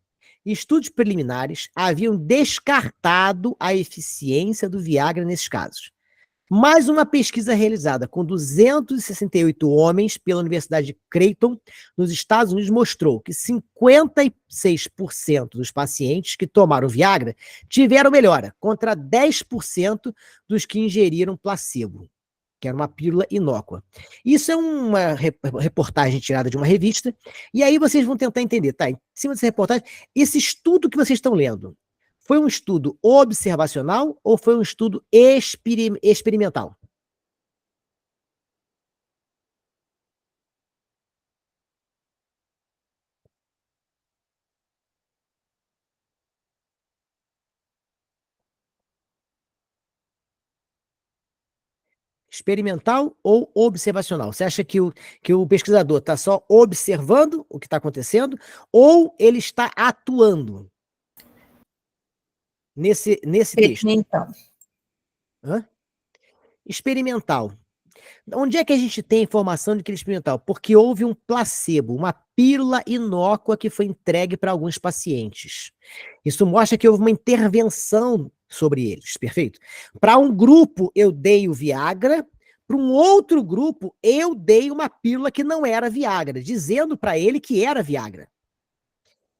Estudos preliminares haviam descartado a eficiência do Viagra nesses casos. Mais uma pesquisa realizada com 268 homens pela Universidade de Creighton, nos Estados Unidos, mostrou que 56% dos pacientes que tomaram Viagra tiveram melhora, contra 10% dos que ingeriram placebo, que era uma pílula inócua. Isso é uma reportagem tirada de uma revista, e aí vocês vão tentar entender, tá? Em cima dessa reportagem, esse estudo que vocês estão lendo, foi um estudo observacional ou foi um estudo experimental? Experimental ou observacional? Você acha que o pesquisador está só observando o que está acontecendo ou ele está atuando? nesse texto. Experimental. Hã? Experimental. Onde é que a gente tem informação de que ele é experimental? Porque houve um placebo, uma pílula inócua que foi entregue para alguns pacientes. Isso mostra que houve uma intervenção sobre eles, perfeito? Para um grupo, eu dei o Viagra, para um outro grupo, eu dei uma pílula que não era Viagra, dizendo para ele que era Viagra.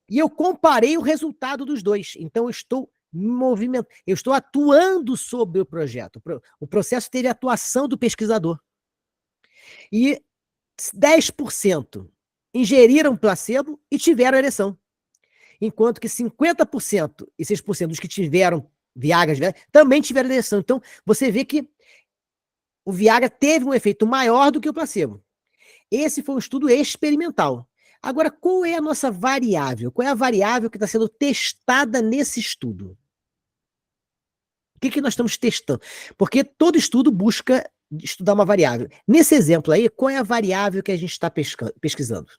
E eu comparei o resultado dos dois. Então, eu estou eu estou atuando sobre o projeto. O processo teve atuação do pesquisador. E 10% ingeriram placebo e tiveram ereção. Enquanto que 50% e 6% dos que tiveram Viagra também tiveram ereção. Então, você vê que o Viagra teve um efeito maior do que o placebo. Esse foi um estudo experimental. Agora, qual é a nossa variável? Qual é a variável que está sendo testada nesse estudo? O que nós estamos testando? Porque todo estudo busca estudar uma variável. Nesse exemplo aí, qual é a variável que a gente está pesquisando?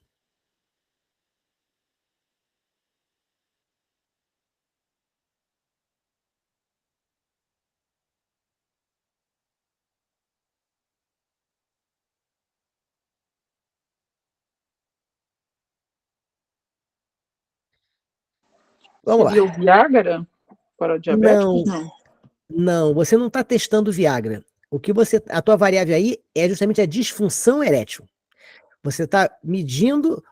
Vamos lá. Seria o Viagra para o diabético? Não, você não está testando Viagra. A tua variável aí é justamente a disfunção erétil. Você está medindo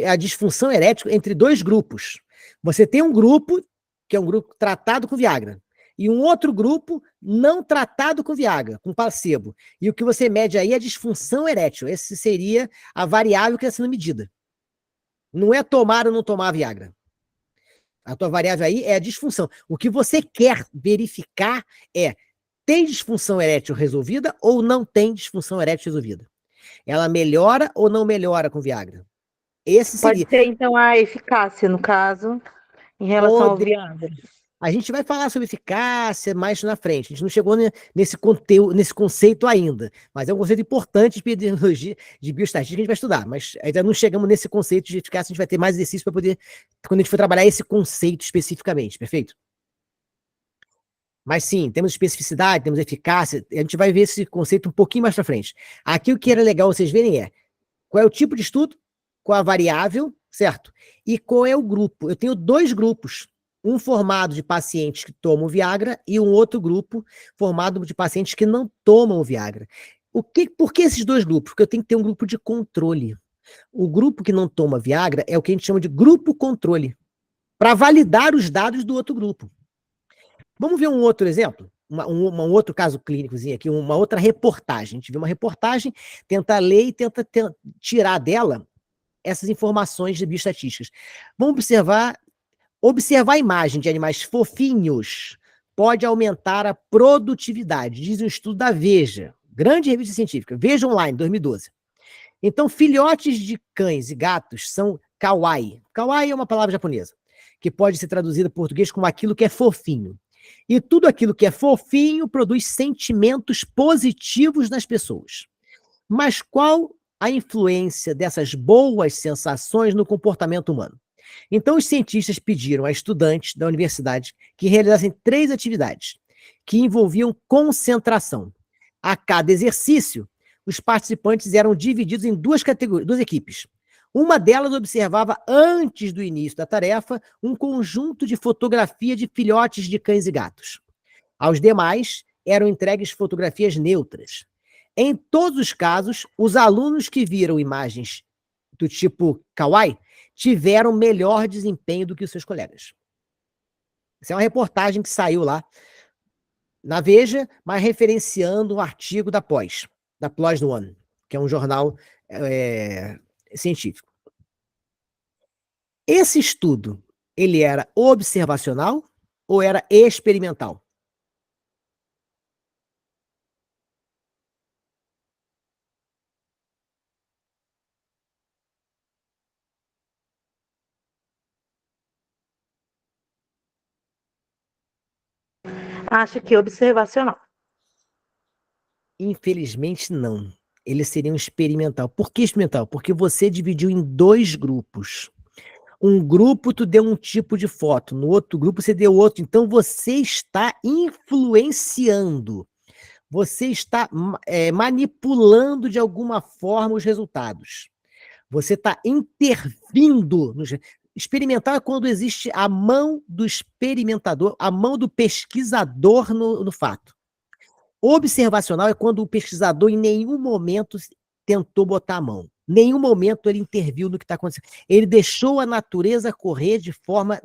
a disfunção erétil entre dois grupos. Você tem um grupo, que é um grupo tratado com Viagra, e um outro grupo não tratado com Viagra, com placebo. E o que você mede aí é a disfunção erétil. Essa seria a variável que está sendo medida. Não é tomar ou não tomar Viagra. A tua variável aí é a disfunção. O que você quer verificar é: tem disfunção erétil resolvida ou não tem disfunção erétil resolvida? Ela melhora ou não melhora com Viagra? Esse seria. Pode ser, então, a eficácia, no caso, em relação ao Viagra. A gente vai falar sobre eficácia mais na frente. A gente não chegou nesse conceito ainda, mas é um conceito importante de epidemiologia, de bioestatística que a gente vai estudar, mas ainda não chegamos nesse conceito de eficácia. A gente vai ter mais exercício para poder, quando a gente for trabalhar esse conceito especificamente, perfeito? Mas sim, temos especificidade, temos eficácia, a gente vai ver esse conceito um pouquinho mais para frente. Aqui o que era legal vocês verem é qual é o tipo de estudo, qual a variável, certo? E qual é o grupo. Eu tenho dois grupos. Um formado de pacientes que tomam Viagra e um outro grupo formado de pacientes que não tomam Viagra. Por que esses dois grupos? Porque eu tenho que ter um grupo de controle. O grupo que não toma Viagra é o que a gente chama de grupo controle, para validar os dados do outro grupo. Vamos ver um outro exemplo? Um outro caso clínicozinho aqui, uma outra reportagem. A gente vê uma reportagem, tenta ler e tenta tirar dela essas informações de bioestatísticas. Vamos observar a imagem de animais fofinhos pode aumentar a produtividade, diz um estudo da Veja, grande revista científica, Veja Online, 2012. Então, filhotes de cães e gatos são kawaii. Kawaii é uma palavra japonesa, que pode ser traduzida em português como aquilo que é fofinho. E tudo aquilo que é fofinho produz sentimentos positivos nas pessoas. Mas qual a influência dessas boas sensações no comportamento humano? Então, os cientistas pediram a estudantes da universidade que realizassem 3 atividades que envolviam concentração. A cada exercício, os participantes eram divididos em duas equipes. Uma delas observava, antes do início da tarefa, um conjunto de fotografia de filhotes de cães e gatos. Aos demais, eram entregues fotografias neutras. Em todos os casos, os alunos que viram imagens do tipo kawaii tiveram melhor desempenho do que os seus colegas. Essa é uma reportagem que saiu lá na Veja, mas referenciando um artigo da PLOS One, que é um jornal científico. Esse estudo, ele era observacional ou era experimental? Acho que observacional. Infelizmente, não. Ele seria um experimental. Por que experimental? Porque você dividiu em 2 grupos. Um grupo tu deu um tipo de foto, no outro grupo você deu outro. Então você está influenciando, você está manipulando de alguma forma os resultados. Você está intervindo. Experimental é quando existe a mão do experimentador, a mão do pesquisador no fato. Observacional é quando o pesquisador em nenhum momento tentou botar a mão. Nenhum momento ele interviu no que está acontecendo. Ele deixou a natureza correr de forma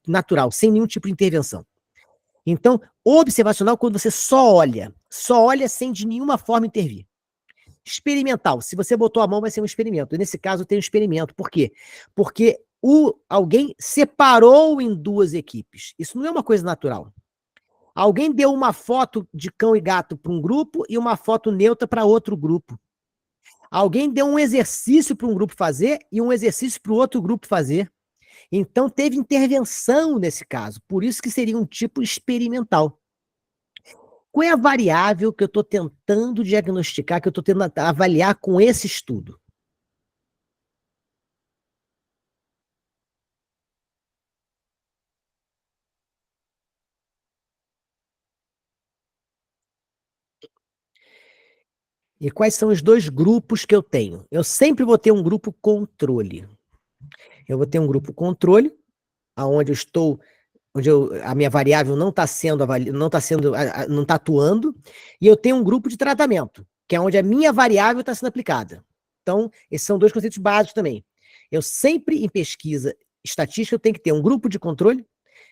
natural, sem nenhum tipo de intervenção. Então, observacional é quando você só olha sem de nenhuma forma intervir. Experimental, se você botou a mão, vai ser um experimento. Nesse caso, tem um experimento. Por quê? Porque alguém separou em duas equipes. Isso não é uma coisa natural. Alguém deu uma foto de cão e gato para um grupo e uma foto neutra para outro grupo. Alguém deu um exercício para um grupo fazer e um exercício para o outro grupo fazer. Então, teve intervenção nesse caso. Por isso que seria um tipo experimental. Qual é a variável que eu estou tentando diagnosticar, que eu estou tentando avaliar com esse estudo? E quais são os dois grupos que eu tenho? Eu sempre vou ter um grupo controle. Eu vou ter um grupo controle, onde eu estou, a minha variável não está sendo não está atuando, e eu tenho um grupo de tratamento, que é onde a minha variável está sendo aplicada. Então, esses são dois conceitos básicos também. Eu sempre, em pesquisa estatística, eu tenho que ter um grupo de controle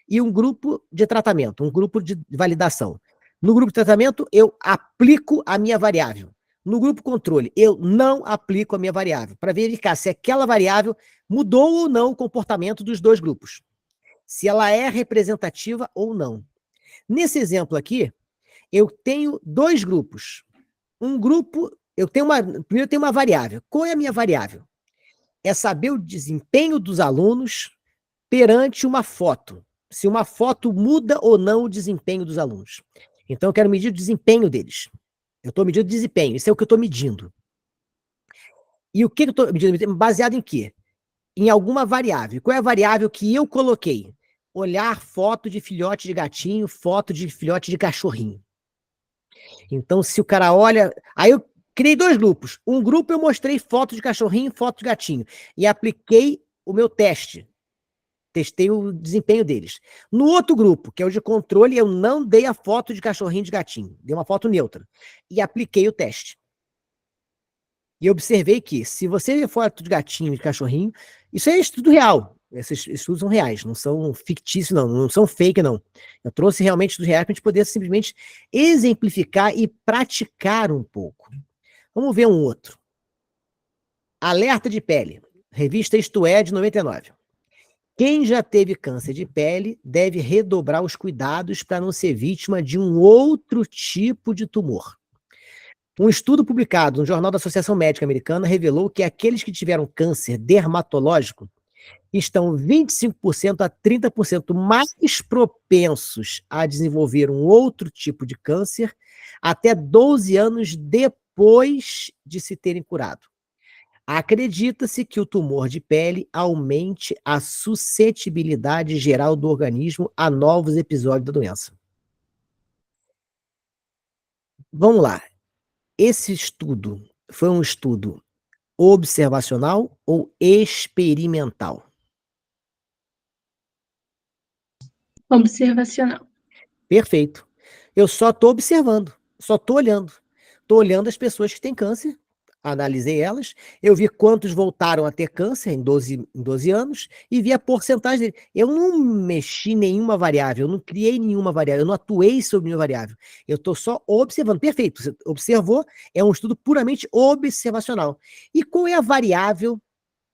e um grupo de tratamento, um grupo de validação. No grupo de tratamento, eu aplico a minha variável. No grupo controle, eu não aplico a minha variável, para verificar se aquela variável mudou ou não o comportamento dos dois grupos. Se ela é representativa ou não. Nesse exemplo aqui, eu tenho dois grupos. Um grupo, primeiro eu tenho uma variável. Qual é a minha variável? É saber o desempenho dos alunos perante uma foto. Se uma foto muda ou não o desempenho dos alunos. Então, eu quero medir o desempenho deles. Eu estou medindo o desempenho, isso é o que eu estou medindo. E o que eu estou medindo? Baseado em quê? Em alguma variável. Qual é a variável que eu coloquei? Olhar foto de filhote de gatinho, foto de filhote de cachorrinho. Então, se o cara olha... Aí eu criei dois grupos. Um grupo eu mostrei foto de cachorrinho e foto de gatinho. E apliquei o meu teste. Testei o desempenho deles. No outro grupo, que é o de controle, eu não dei a foto de cachorrinho e de gatinho. Dei uma foto neutra. E apliquei o teste. E observei que, se você vê foto de gatinho e de cachorrinho, isso é estudo real. Esses estudos são reais, não são fictícios, não são fake, não. Eu trouxe realmente estudos reais para a gente poder simplesmente exemplificar e praticar um pouco. Vamos ver um outro. Alerta de pele. Revista Isto É, de 99. Quem já teve câncer de pele deve redobrar os cuidados para não ser vítima de um outro tipo de tumor. Um estudo publicado no Jornal da Associação Médica Americana revelou que aqueles que tiveram câncer dermatológico estão 25% a 30% mais propensos a desenvolver um outro tipo de câncer até 12 anos depois de se terem curado. Acredita-se que o tumor de pele aumente a suscetibilidade geral do organismo a novos episódios da doença. Vamos lá. Esse estudo foi um estudo observacional ou experimental? Observacional. Perfeito. Eu só estou observando, só estou olhando. Estou olhando as pessoas que têm câncer, analisei elas, eu vi quantos voltaram a ter câncer em 12 anos e vi a porcentagem dele. Eu não mexi nenhuma variável, eu não criei nenhuma variável, eu não atuei sobre nenhuma variável. Eu estou só observando. Perfeito, você observou, é um estudo puramente observacional. E qual é a variável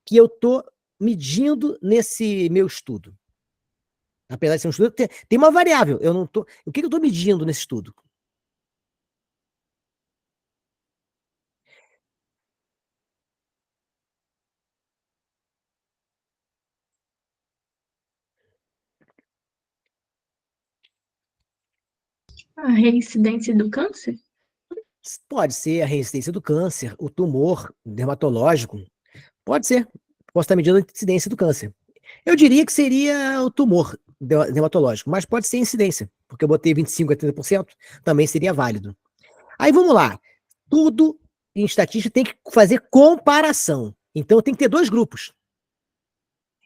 que eu estou medindo nesse meu estudo? Apesar de ser um estudo, tem uma variável. Eu não tô, o que eu estou medindo nesse estudo? A reincidência do câncer? Pode ser a resistência do câncer, o tumor dermatológico. Pode ser. posso estar medindo a incidência do câncer. Eu diria que seria o tumor dermatológico, mas pode ser incidência, porque eu botei 25% a 30%, também seria válido. Aí vamos lá. Tudo em estatística tem que fazer comparação. Então eu tenho que ter dois grupos.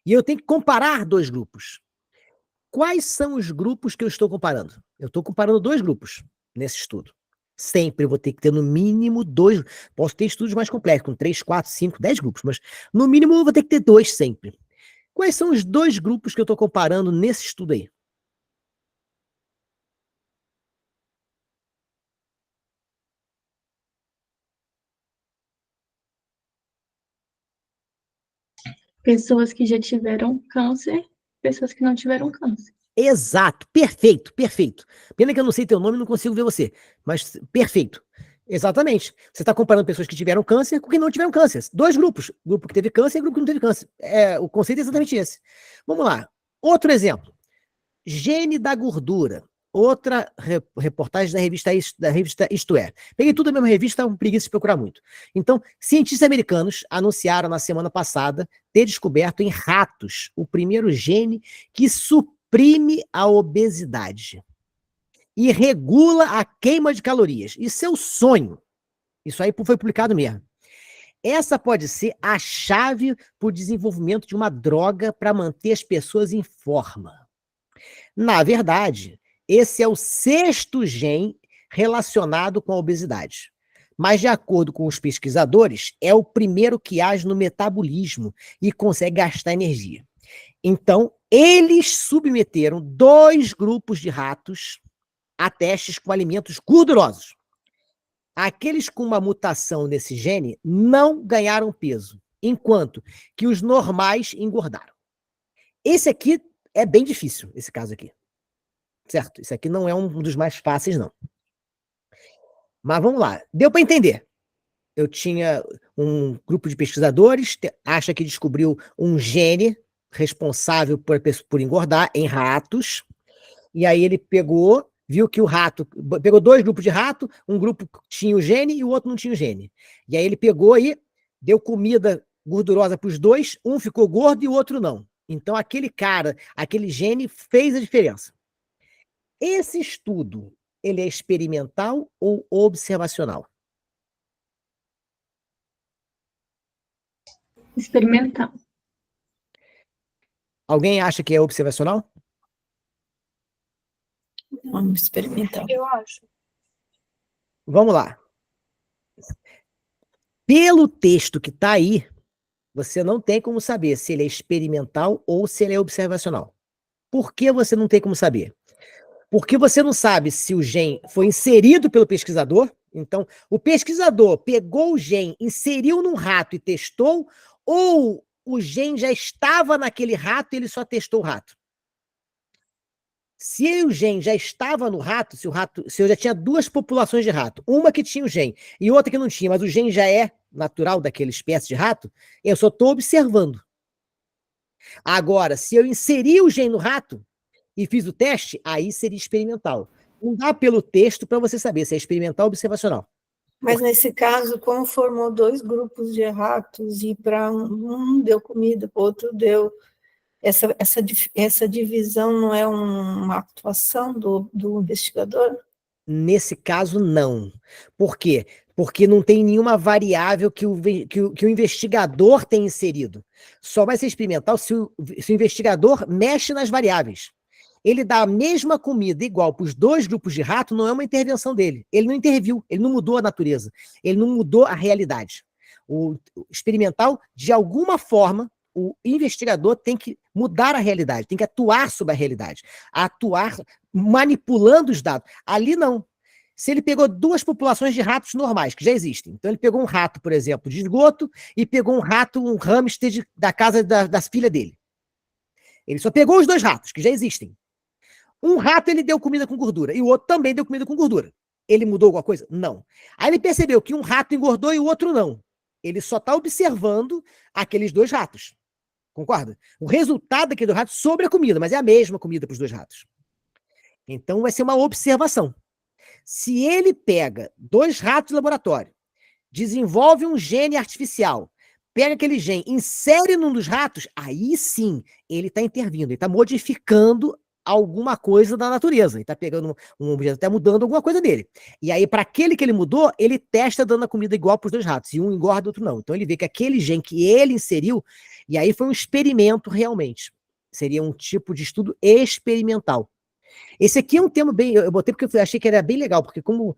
E eu tenho que comparar dois grupos. Quais são os grupos que eu estou comparando? Eu estou comparando dois grupos nesse estudo. Sempre eu vou ter que ter no mínimo dois. Posso ter estudos mais complexos, com 3, 4, 5, 10 grupos, mas no mínimo eu vou ter que ter dois sempre. Quais são os dois grupos que eu estou comparando nesse estudo aí? Pessoas que já tiveram câncer, pessoas que não tiveram câncer. Exato, perfeito, perfeito. Pena que eu não sei teu nome e não consigo ver você, mas perfeito. Exatamente. Você está comparando pessoas que tiveram câncer com quem não tiveram câncer. Dois grupos. Grupo que teve câncer e grupo que não teve câncer. O conceito é exatamente esse. Vamos lá. Outro exemplo. Gene da gordura. Outra reportagem da revista Isto É. Peguei tudo da mesma revista, com preguiça de procurar muito. Então, cientistas americanos anunciaram na semana passada ter descoberto em ratos o primeiro gene que suprime a obesidade e regula a queima de calorias. Isso é o sonho. Isso aí foi publicado mesmo. Essa pode ser a chave para o desenvolvimento de uma droga para manter as pessoas em forma. Na verdade, esse é o 6º gene relacionado com a obesidade. Mas, de acordo com os pesquisadores, é o primeiro que age no metabolismo e consegue gastar energia. Então, eles submeteram 2 grupos de ratos a testes com alimentos gordurosos. Aqueles com uma mutação nesse gene não ganharam peso, enquanto que os normais engordaram. Esse aqui é bem difícil, esse caso aqui. Certo? Esse aqui não é um dos mais fáceis, não. Mas vamos lá. Deu para entender. Eu tinha um grupo de pesquisadores, acha que descobriu um gene responsável por engordar em ratos, e aí ele pegou, viu que o rato, pegou 2 grupos de rato, um grupo tinha o gene e o outro não tinha o gene. E aí ele pegou e deu comida gordurosa para os dois, um ficou gordo e o outro não. Então aquele cara, aquele gene fez a diferença. Esse estudo, ele é experimental ou observacional? Experimental. Alguém acha que é observacional? Vamos experimentar. Eu acho. Vamos lá. Pelo texto que está aí, você não tem como saber se ele é experimental ou se ele é observacional. Por que você não tem como saber? Porque você não sabe se o gene foi inserido pelo pesquisador. Então, o pesquisador pegou o gene, inseriu num rato e testou, ou o gene já estava naquele rato e ele só testou o rato. Se o gene já estava no rato, se eu já tinha 2 populações de rato, uma que tinha o gene e outra que não tinha, mas o gene já é natural daquela espécie de rato, eu só estou observando. Agora, se eu inseri o gene no rato e fiz o teste, aí seria experimental. Não dá pelo texto para você saber se é experimental ou observacional. Mas nesse caso, como formou 2 grupos de ratos e para um deu comida, para o outro deu, essa divisão não é uma atuação do investigador? Nesse caso, não. Por quê? Porque não tem nenhuma variável que o investigador tem inserido. Só vai ser experimental se o investigador mexe nas variáveis. Ele dá a mesma comida igual para os 2 grupos de rato, não é uma intervenção dele. Ele não interviu, ele não mudou a natureza, ele não mudou a realidade. O experimental, de alguma forma, o investigador tem que mudar a realidade, tem que atuar sobre a realidade, atuar manipulando os dados. Ali não. Se ele pegou 2 populações de ratos normais, que já existem, então ele pegou um rato, por exemplo, de esgoto, e pegou um hamster da casa da filha dele. Ele só pegou os 2 ratos, que já existem. Um rato ele deu comida com gordura, e o outro também deu comida com gordura. Ele mudou alguma coisa? Não. Aí ele percebeu que um rato engordou e o outro não. Ele só está observando aqueles 2 ratos. Concorda? O resultado daquele 2 ratos sobre a comida, mas é a mesma comida para os 2 ratos. Então vai ser uma observação. Se ele pega 2 ratos de laboratório, desenvolve um gene artificial pega aquele gene, insere num dos ratos, aí sim, ele está intervindo, ele está modificando alguma coisa da natureza. Ele está pegando um objeto, está mudando alguma coisa dele. E aí, para aquele que ele mudou, ele testa dando a comida igual para os dois ratos. E um engorda, outro não. Então ele vê que aquele gene que ele inseriu, e aí foi um experimento realmente. Seria um tipo de estudo experimental. Esse aqui é um tema bem... Eu botei porque eu achei que era bem legal, porque como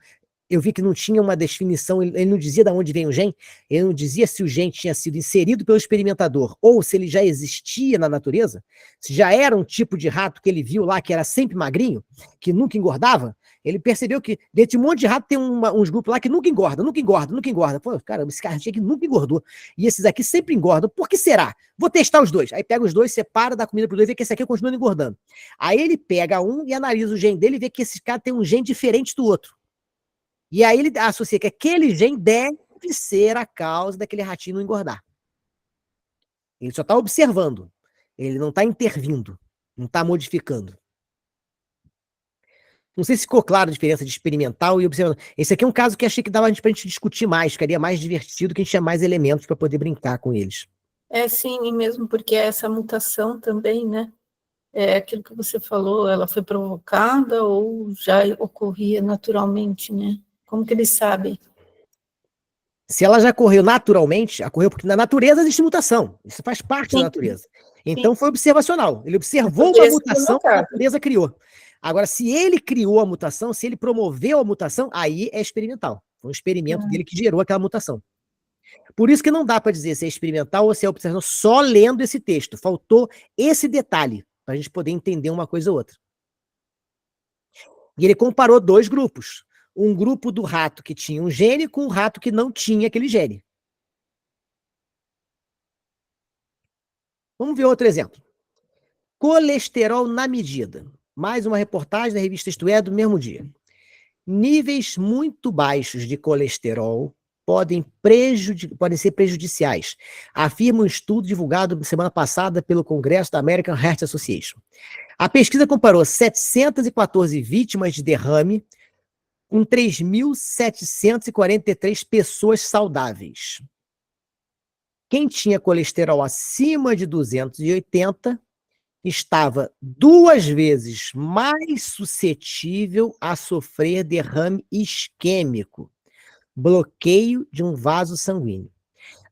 eu vi que não tinha uma definição, ele não dizia de onde vem o gene, ele não dizia se o gene tinha sido inserido pelo experimentador ou se ele já existia na natureza, se já era um tipo de rato que ele viu lá que era sempre magrinho, que nunca engordava, ele percebeu que dentro de um monte de rato tem uns grupos lá que nunca engorda, nunca engorda, nunca engorda. Pô, cara, esse cara aqui nunca engordou. E esses aqui sempre engordam. Por que será? Vou testar os dois. Aí pega os dois, separa, dá comida para os dois e vê que esse aqui continua engordando. Aí ele pega um e analisa o gene dele e vê que esse cara tem um gene diferente do outro. E aí ele associa que aquele gene deve ser a causa daquele ratinho não engordar. Ele só está observando. Ele não está intervindo. Não está modificando. Não sei se ficou claro a diferença de experimental e observador. Esse aqui é um caso que achei que dava pra gente discutir mais. Ficaria mais divertido, que a gente tinha mais elementos para poder brincar com eles. É, sim, e mesmo porque essa mutação também, né? É aquilo que você falou, ela foi provocada ou já ocorria naturalmente, né? Como que eles sabem? Se ela já ocorreu naturalmente, ocorreu porque na natureza existe mutação. Isso faz parte da Sim. natureza. Então foi observacional. Ele observou uma Podia ser mutação que a colocado. natureza criou. Agora, se ele criou a mutação, se ele promoveu a mutação, aí é experimental. Foi um experimento dele que gerou aquela mutação. Por isso que não dá para dizer se é experimental ou se é observação só lendo esse texto. Faltou esse detalhe para a gente poder entender uma coisa ou outra. E ele comparou dois grupos. Um grupo do rato que tinha um gene com um rato que não tinha aquele gene. Vamos ver outro exemplo. Colesterol na medida. Mais uma reportagem da revista Isto É, do mesmo dia. Níveis muito baixos de colesterol podem ser prejudiciais, afirma um estudo divulgado semana passada pelo Congresso da American Heart Association. A pesquisa comparou 714 vítimas de derrame com 3.743 pessoas saudáveis. Quem tinha colesterol acima de 280 estava 2 vezes mais suscetível a sofrer derrame isquêmico, bloqueio de um vaso sanguíneo.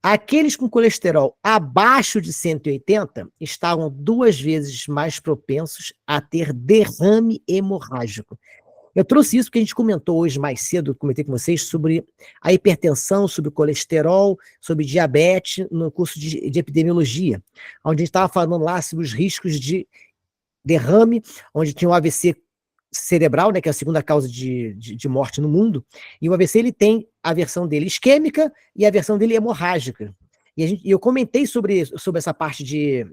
Aqueles com colesterol abaixo de 180 estavam 2 vezes mais propensos a ter derrame hemorrágico. Eu trouxe isso porque a gente comentou hoje mais cedo, comentei com vocês, sobre a hipertensão, sobre o colesterol, sobre diabetes, no curso de epidemiologia, onde a gente estava falando lá sobre os riscos de derrame, onde tinha o AVC cerebral, né, que é a segunda causa de morte no mundo, e o AVC ele tem a versão dele isquêmica e a versão dele hemorrágica. E eu comentei sobre essa parte de...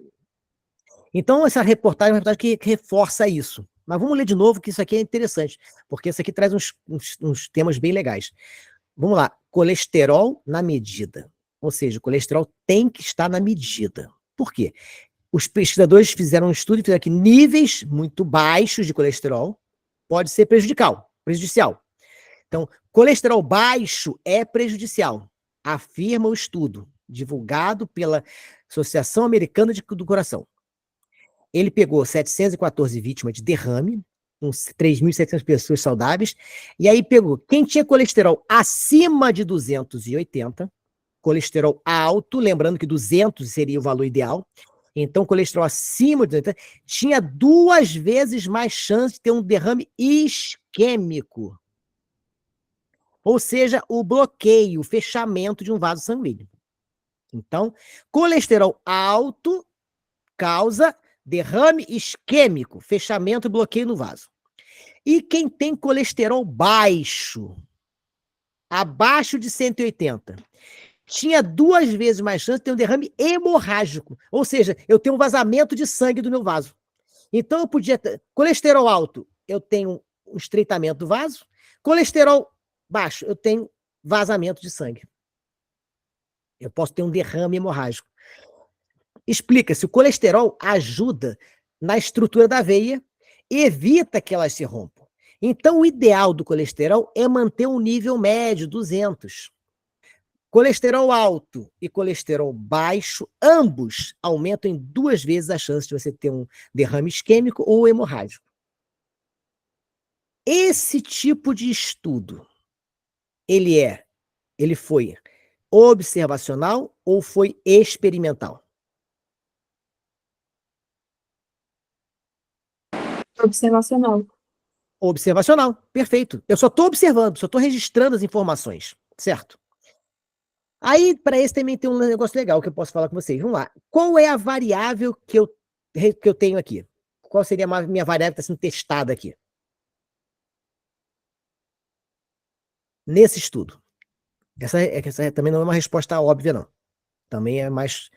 Então, essa reportagem é uma reportagem que reforça isso. Mas vamos ler de novo, que isso aqui é interessante, porque isso aqui traz uns temas bem legais. Vamos lá. Colesterol na medida. Ou seja, o colesterol tem que estar na medida. Por quê? Os pesquisadores fizeram um estudo e fizeram que níveis muito baixos de colesterol pode ser prejudicial. Então, colesterol baixo é prejudicial, afirma o estudo, divulgado pela Associação Americana do Coração. Ele pegou 714 vítimas de derrame, com 3.700 pessoas saudáveis, e aí pegou quem tinha colesterol acima de 280, colesterol alto, lembrando que 200 seria o valor ideal, então colesterol acima de 280, tinha 2 vezes mais chance de ter um derrame isquêmico. Ou seja, o bloqueio, o fechamento de um vaso sanguíneo. Então, colesterol alto causa derrame isquêmico, fechamento e bloqueio no vaso. E quem tem colesterol baixo, abaixo de 180, tinha 2 vezes mais chance de ter um derrame hemorrágico. Ou seja, eu tenho um vazamento de sangue do meu vaso. Então eu podia ter colesterol alto, eu tenho um estreitamento do vaso. Colesterol baixo, eu tenho vazamento de sangue. Eu posso ter um derrame hemorrágico. Explica-se, o colesterol ajuda na estrutura da veia, evita que elas se rompam. Então, o ideal do colesterol é manter um nível médio, 200. Colesterol alto e colesterol baixo, ambos aumentam em 2 vezes a chance de você ter um derrame isquêmico ou hemorrágico. Esse tipo de estudo, ele foi observacional ou foi experimental? Observacional. Observacional, perfeito. Eu só estou observando, só estou registrando as informações, certo? Aí, para esse também tem um negócio legal que eu posso falar com vocês. Vamos lá. Qual é a variável que eu tenho aqui? Qual seria a minha variável que está sendo testada aqui? Nesse estudo. Essa também não é uma resposta óbvia, não. Também é mais...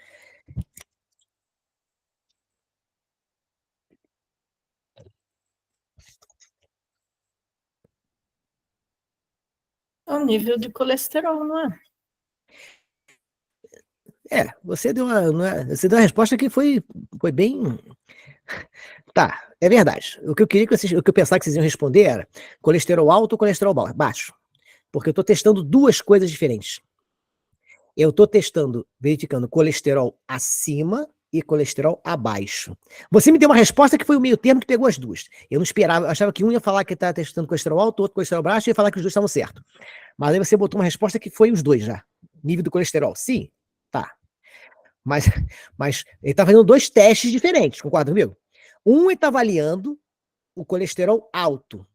É o nível de colesterol, não é? Você deu uma resposta que foi bem... Tá, é verdade. O que eu pensava que vocês iam responder era colesterol alto ou colesterol baixo. Porque eu estou testando 2 coisas diferentes. Eu estou verificando colesterol acima e colesterol abaixo. Você me deu uma resposta que foi o meio termo que pegou as 2. Eu não esperava, eu achava que um ia falar que estava testando colesterol alto, o outro colesterol baixo, e ia falar que os 2 estavam certos. Mas aí você botou uma resposta que foi os 2 já. Nível do colesterol. Sim, tá. Mas ele está fazendo 2 testes diferentes, concorda comigo? Um ele está avaliando o colesterol alto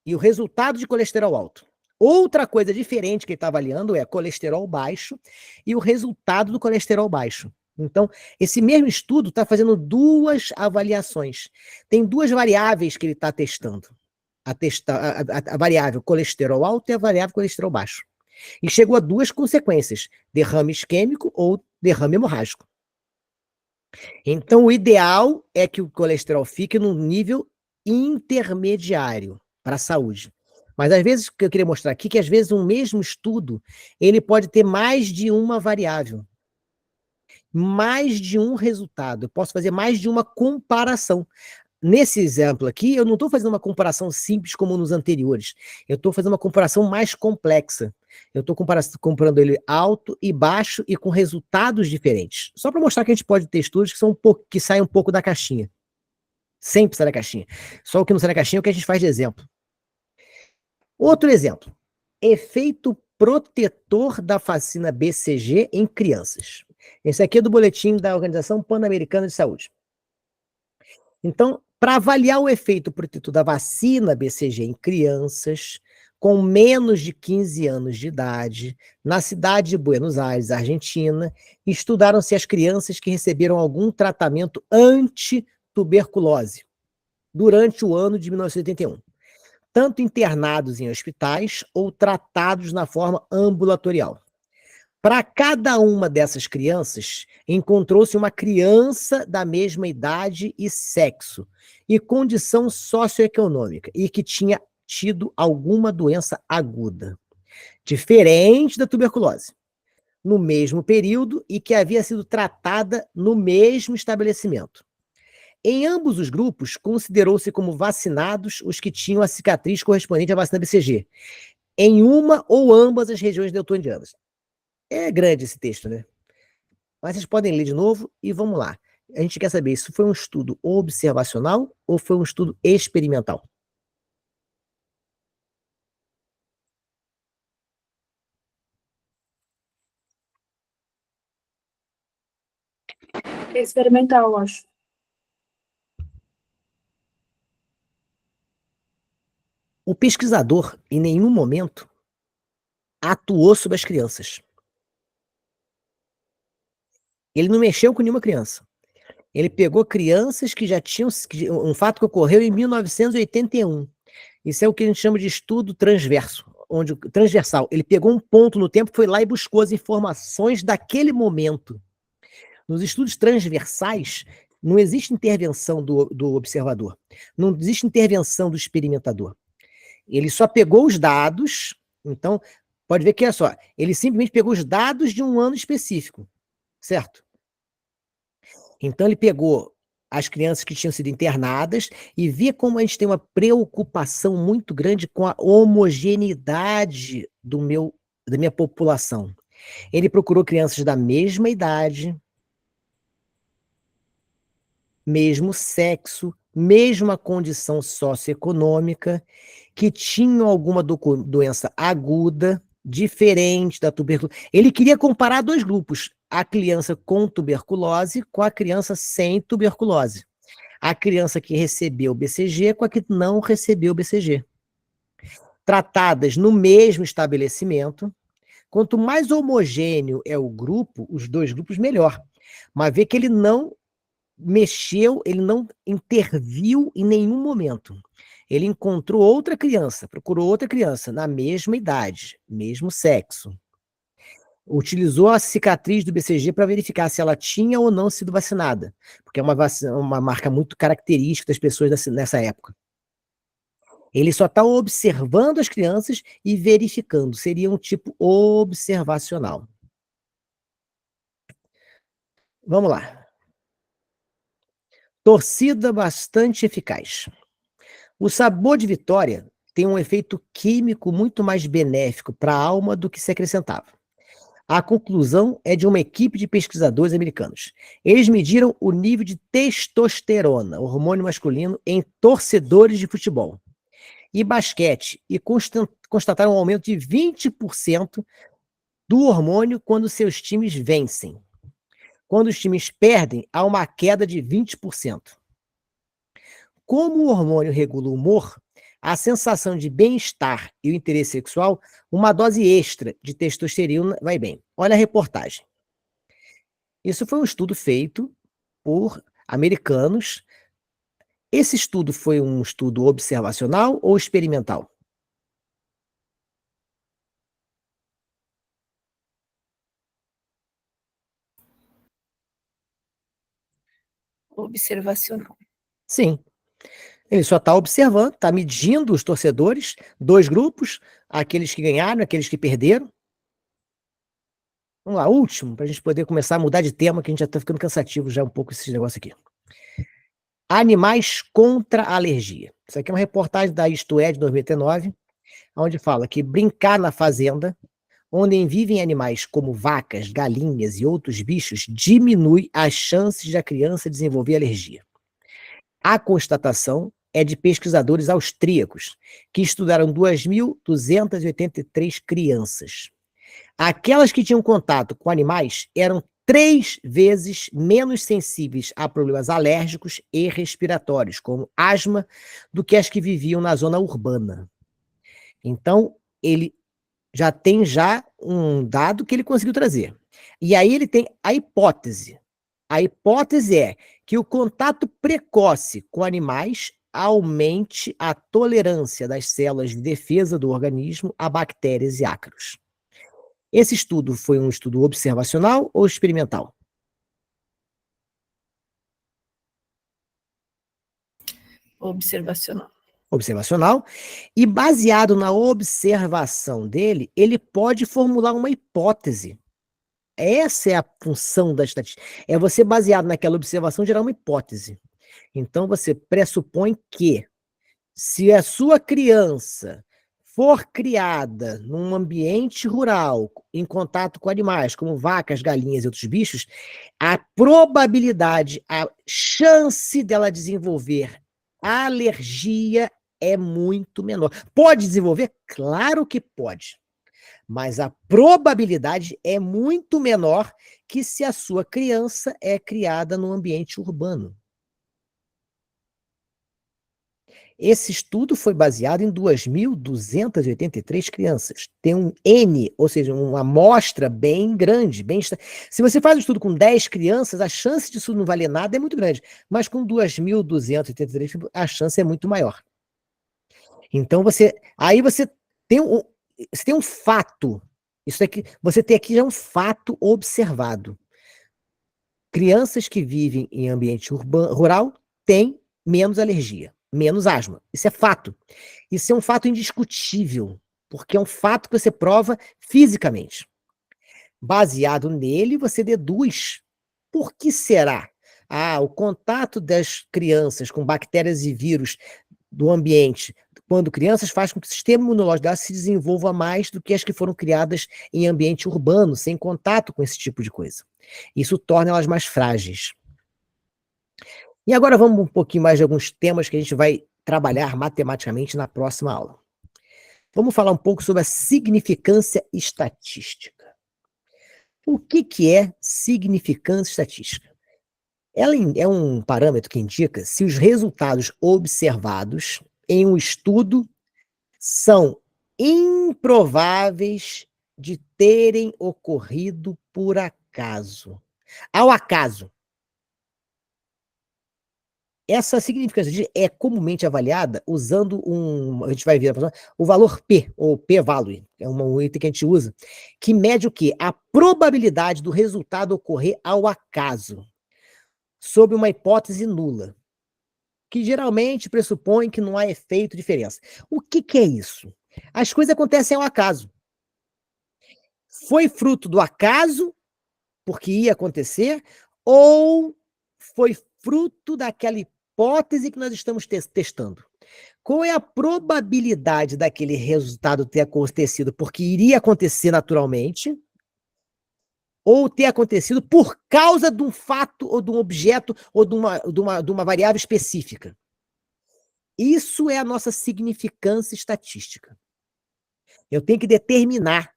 e o resultado de colesterol alto. Outra coisa diferente que ele está avaliando é colesterol baixo e o resultado do colesterol baixo. Então, esse mesmo estudo está fazendo 2 avaliações. Tem 2 variáveis que ele está testando. A variável colesterol alto e a variável colesterol baixo. E chegou a 2 consequências: derrame isquêmico ou derrame hemorrágico. Então, o ideal é que o colesterol fique num nível intermediário para a saúde. Mas às vezes, o que eu queria mostrar aqui, que às vezes um mesmo estudo, ele pode ter mais de uma variável, mais de um resultado. Eu posso fazer mais de uma comparação. Nesse exemplo aqui, eu não estou fazendo uma comparação simples como nos anteriores. Eu estou fazendo uma comparação mais complexa. Eu estou comparando ele alto e baixo e com resultados diferentes. Só para mostrar que a gente pode ter estudos que saem um pouco da caixinha. Sempre sai da caixinha. Só o que não sai da caixinha é o que a gente faz de exemplo. Outro exemplo. Efeito protetor da vacina BCG em crianças. Esse aqui é do boletim da Organização Pan-Americana de Saúde. Então, para avaliar o efeito protetor da vacina BCG em crianças com menos de 15 anos de idade, na cidade de Buenos Aires, Argentina, estudaram-se as crianças que receberam algum tratamento anti-tuberculose durante o ano de 1981, tanto internados em hospitais ou tratados na forma ambulatorial. Para cada uma dessas crianças, encontrou-se uma criança da mesma idade e sexo e condição socioeconômica e que tinha tido alguma doença aguda, diferente da tuberculose, no mesmo período e que havia sido tratada no mesmo estabelecimento. Em ambos os grupos, considerou-se como vacinados os que tinham a cicatriz correspondente à vacina BCG, em uma ou ambas as regiões deltoidianas. É grande esse texto, né? Mas vocês podem ler de novo e vamos lá. A gente quer saber se foi um estudo observacional ou foi um estudo experimental. Experimental, eu acho. O pesquisador, em nenhum momento, atuou sobre as crianças. Ele não mexeu com nenhuma criança. Ele pegou crianças que já tinham... Um fato que ocorreu em 1981. Isso é o que a gente chama de estudo transversal. Ele pegou um ponto no tempo, foi lá e buscou as informações daquele momento. Nos estudos transversais, não existe intervenção do observador. Não existe intervenção do experimentador. Ele só pegou os dados, então, pode ver que é só, ele simplesmente pegou os dados de um ano específico, certo? Então, ele pegou as crianças que tinham sido internadas e via como a gente tem uma preocupação muito grande com a homogeneidade da minha população. Ele procurou crianças da mesma idade, mesmo sexo, mesma condição socioeconômica, que tinham alguma doença aguda, diferente da tuberculose. Ele queria comparar dois grupos, a criança com tuberculose com a criança sem tuberculose. A criança que recebeu o BCG com a que não recebeu o BCG. Tratadas no mesmo estabelecimento. Quanto mais homogêneo é o grupo, os dois grupos, melhor. Mas vê que ele não mexeu, ele não interviu em nenhum momento. Ele encontrou outra criança, procurou outra criança, na mesma idade, mesmo sexo. Utilizou a cicatriz do BCG para verificar se ela tinha ou não sido vacinada, porque é uma marca muito característica das pessoas nessa época. Ele só está observando as crianças e verificando, seria um tipo observacional. Vamos lá. Torcida bastante eficaz. O sabor de vitória tem um efeito químico muito mais benéfico para a alma do que se acrescentava. A conclusão é de uma equipe de pesquisadores americanos. Eles mediram o nível de testosterona, hormônio masculino, em torcedores de futebol e basquete e constataram um aumento de 20% do hormônio quando seus times vencem. Quando os times perdem, há uma queda de 20%. Como o hormônio regula o humor, a sensação de bem-estar e o interesse sexual, uma dose extra de testosterona vai bem. Olha a reportagem. Isso foi um estudo feito por americanos. Esse estudo foi um estudo observacional ou experimental? Observacional. Sim. Ele só está observando, está medindo os torcedores, dois grupos, aqueles que ganharam, aqueles que perderam. Vamos lá, último, para a gente poder começar a mudar de tema, que a gente já está ficando cansativo já um pouco esse negócio aqui. Animais contra a alergia. Isso aqui é uma reportagem da Isto É, de 2009, onde fala que brincar na fazenda, onde vivem animais como vacas, galinhas e outros bichos, diminui as chances da criança desenvolver alergia. A constatação é de pesquisadores austríacos, que estudaram 2.283 crianças. Aquelas que tinham contato com animais eram 3 vezes menos sensíveis a problemas alérgicos e respiratórios, como asma, do que as que viviam na zona urbana. Então, ele já tem um dado que ele conseguiu trazer. E aí ele tem a hipótese. A hipótese é que o contato precoce com animais aumente a tolerância das células de defesa do organismo a bactérias e ácaros. Esse estudo foi um estudo observacional ou experimental? Observacional. Observacional. E baseado na observação dele, ele pode formular uma hipótese. Essa é a função da estatística. É você, baseado naquela observação, gerar uma hipótese. Então, você pressupõe que, se a sua criança for criada num ambiente rural, em contato com animais, como vacas, galinhas e outros bichos, a probabilidade, a chance dela desenvolver alergia é muito menor. Pode desenvolver? Claro que pode. Mas a probabilidade é muito menor que se a sua criança é criada num ambiente urbano. Esse estudo foi baseado em 2.283 crianças. Tem um N, ou seja, uma amostra bem grande. Se você faz um estudo com 10 crianças, a chance disso não valer nada é muito grande. Mas com 2.283, a chance é muito maior. Então, você tem um fato. Isso aqui, você tem aqui já um fato observado. Crianças que vivem em ambiente rural têm menos alergia, menos asma. Isso é fato. Isso é um fato indiscutível, porque é um fato que você prova fisicamente. Baseado nele, você deduz. Por que será? O contato das crianças com bactérias e vírus do ambiente quando crianças, faz com que o sistema imunológico delas se desenvolva mais do que as que foram criadas em ambiente urbano, sem contato com esse tipo de coisa. Isso torna elas mais frágeis. E agora vamos um pouquinho mais de alguns temas que a gente vai trabalhar matematicamente na próxima aula. Vamos falar um pouco sobre a significância estatística. O que é significância estatística? Ela é um parâmetro que indica se os resultados observados em um estudo são improváveis de terem ocorrido por acaso. Ao acaso. Essa significância é comumente avaliada usando a gente vai ver o valor P, ou P-value, é um item que a gente usa, que mede o quê? A probabilidade do resultado ocorrer ao acaso, sob uma hipótese nula, que geralmente pressupõe que não há efeito diferença. O que é isso? As coisas acontecem ao acaso. Foi fruto do acaso, porque ia acontecer, ou foi fruto daquela hipótese que nós estamos testando? Qual é a probabilidade daquele resultado ter acontecido porque iria acontecer naturalmente, ou ter acontecido por causa de um fato, ou de um objeto, ou de uma variável específica? Isso é a nossa significância estatística. Eu tenho que determinar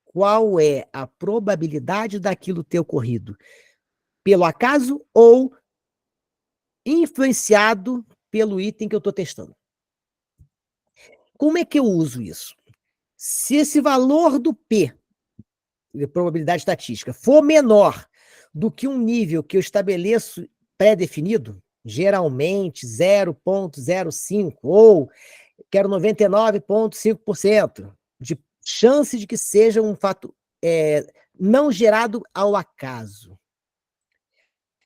qual é a probabilidade daquilo ter ocorrido pelo acaso ou influenciado pelo item que eu estou testando. Como é que eu uso isso? Se esse valor do P, de probabilidade estatística, for menor do que um nível que eu estabeleço pré-definido, geralmente 0,05 ou quero 99,5% de chance de que seja um fato não gerado ao acaso,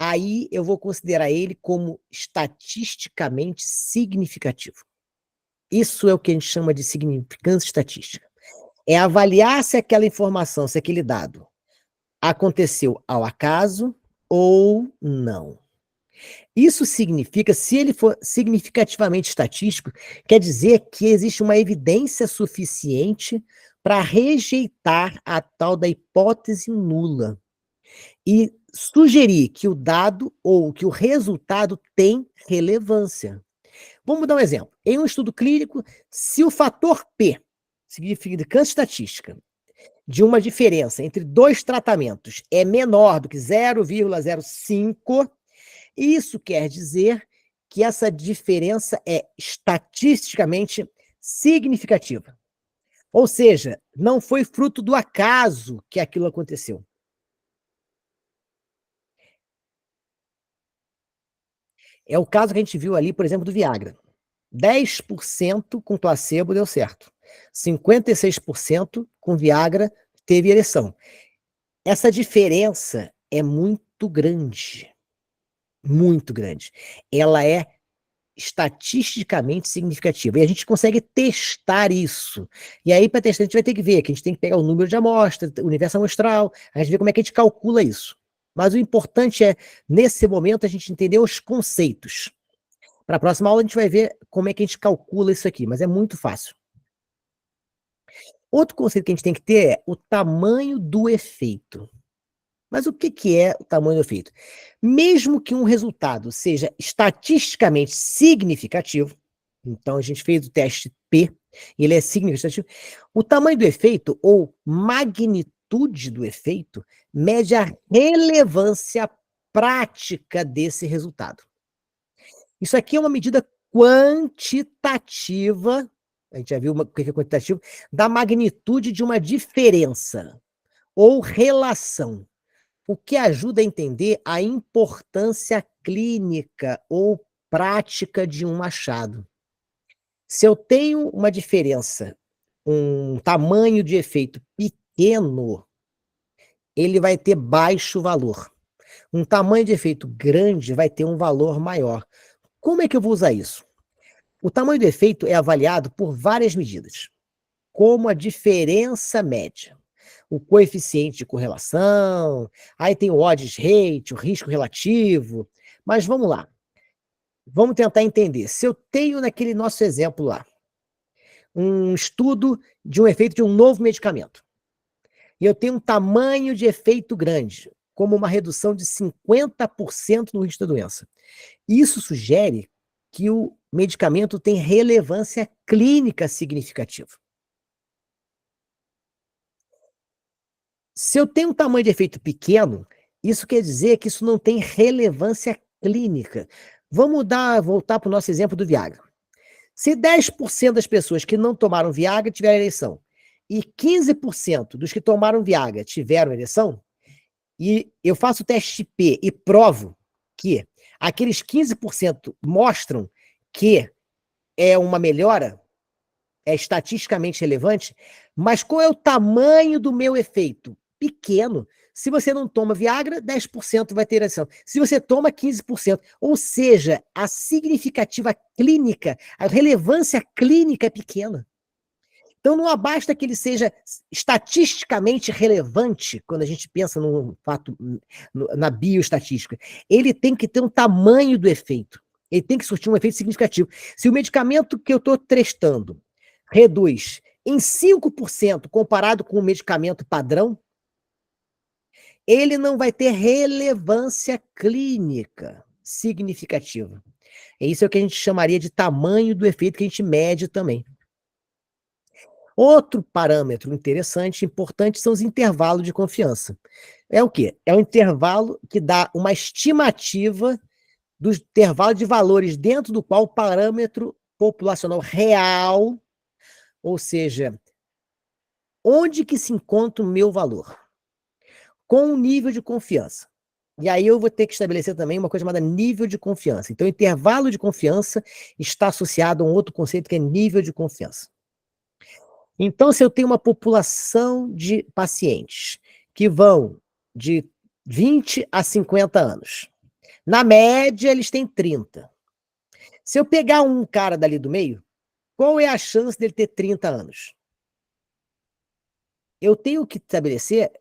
aí eu vou considerar ele como estatisticamente significativo. Isso é o que a gente chama de significância estatística. É avaliar se aquela informação, se aquele dado aconteceu ao acaso ou não. Isso significa, se ele for significativamente estatístico, quer dizer que existe uma evidência suficiente para rejeitar a tal da hipótese nula e sugerir que o dado ou que o resultado tem relevância. Vamos dar um exemplo. Em um estudo clínico, se o fator P, significância estatística, de uma diferença entre dois tratamentos é menor do que 0,05, isso quer dizer que essa diferença é estatisticamente significativa. Ou seja, não foi fruto do acaso que aquilo aconteceu. É o caso que a gente viu ali, por exemplo, do Viagra. 10% com placebo deu certo. 56% com Viagra teve ereção. Essa diferença é muito grande. Muito grande. Ela é estatisticamente significativa. E a gente consegue testar isso. E aí, para testar, a gente vai ter que ver, que a gente tem que pegar o número de amostra, o universo amostral, a gente vê como é que a gente calcula isso. Mas o importante é, nesse momento, a gente entender os conceitos. Para a próxima aula, a gente vai ver como é que a gente calcula isso aqui, mas é muito fácil. Outro conceito que a gente tem que ter é o tamanho do efeito. Mas o que é o tamanho do efeito? Mesmo que um resultado seja estatisticamente significativo, então a gente fez o teste P, ele é significativo, o tamanho do efeito, ou magnitude do efeito, mede a relevância prática desse resultado. Isso aqui é uma medida quantitativa, a gente já viu o que é quantitativo, da magnitude de uma diferença ou relação, o que ajuda a entender a importância clínica ou prática de um achado. Se eu tenho uma diferença, um tamanho de efeito pequeno, ele vai ter baixo valor. Um tamanho de efeito grande vai ter um valor maior. Como é que eu vou usar isso? O tamanho do efeito é avaliado por várias medidas, como a diferença média, o coeficiente de correlação, aí tem o odds rate, o risco relativo, mas vamos lá. Vamos tentar entender. Se eu tenho naquele nosso exemplo lá, um estudo de um efeito de um novo medicamento. E eu tenho um tamanho de efeito grande, como uma redução de 50% no risco da doença. Isso sugere que o medicamento tem relevância clínica significativa. Se eu tenho um tamanho de efeito pequeno, isso quer dizer que isso não tem relevância clínica. Vamos voltar para o nosso exemplo do Viagra. Se 10% das pessoas que não tomaram Viagra tiveram ereção, e 15% dos que tomaram Viagra tiveram ereção, e eu faço o teste P e provo que aqueles 15% mostram que é uma melhora, é estatisticamente relevante, mas qual é o tamanho do meu efeito? Pequeno. Se você não toma Viagra, 10% vai ter ereção. Se você toma, 15%. Ou seja, a significativa clínica, a relevância clínica é pequena. Então não basta que ele seja estatisticamente relevante, quando a gente pensa no fato, na bioestatística. Ele tem que ter um tamanho do efeito. Ele tem que surtir um efeito significativo. Se o medicamento que eu estou testando reduz em 5% comparado com o medicamento padrão, ele não vai ter relevância clínica significativa. Isso é o que a gente chamaria de tamanho do efeito, que a gente mede também. Outro parâmetro interessante, importante, são os intervalos de confiança. É o quê? É um intervalo que dá uma estimativa do intervalo de valores dentro do qual o parâmetro populacional real, ou seja, onde que se encontra o meu valor, com o nível de confiança. E aí eu vou ter que estabelecer também uma coisa chamada nível de confiança. Então, o intervalo de confiança está associado a um outro conceito que é nível de confiança. Então, se eu tenho uma população de pacientes que vão de 20 a 50 anos, na média eles têm 30. Se eu pegar um cara dali do meio, qual é a chance dele ter 30 anos? Eu tenho que estabelecer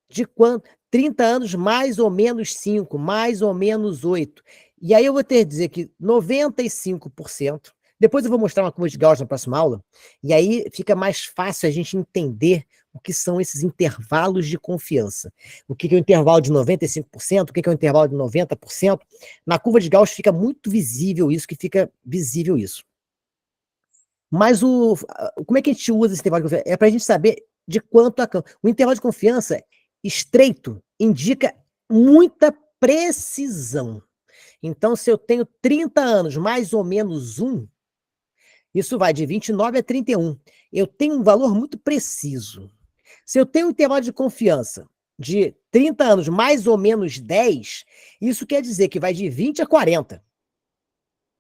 de quanto? 30 anos mais ou menos 5, mais ou menos 8. E aí eu vou ter que dizer que 95%, depois eu vou mostrar uma curva de Gauss na próxima aula, e aí fica mais fácil a gente entender o que são esses intervalos de confiança. O que é o intervalo de 95%, o que é o intervalo de 90%. Na curva de Gauss fica muito visível isso, Mas como é que a gente usa esse intervalo de confiança? É para a gente saber de quanto o intervalo de confiança estreito indica muita precisão. Então, se eu tenho 30 anos, mais ou menos 1, isso vai de 29 a 31. Eu tenho um valor muito preciso. Se eu tenho um intervalo de confiança de 30 anos, mais ou menos 10, isso quer dizer que vai de 20 a 40.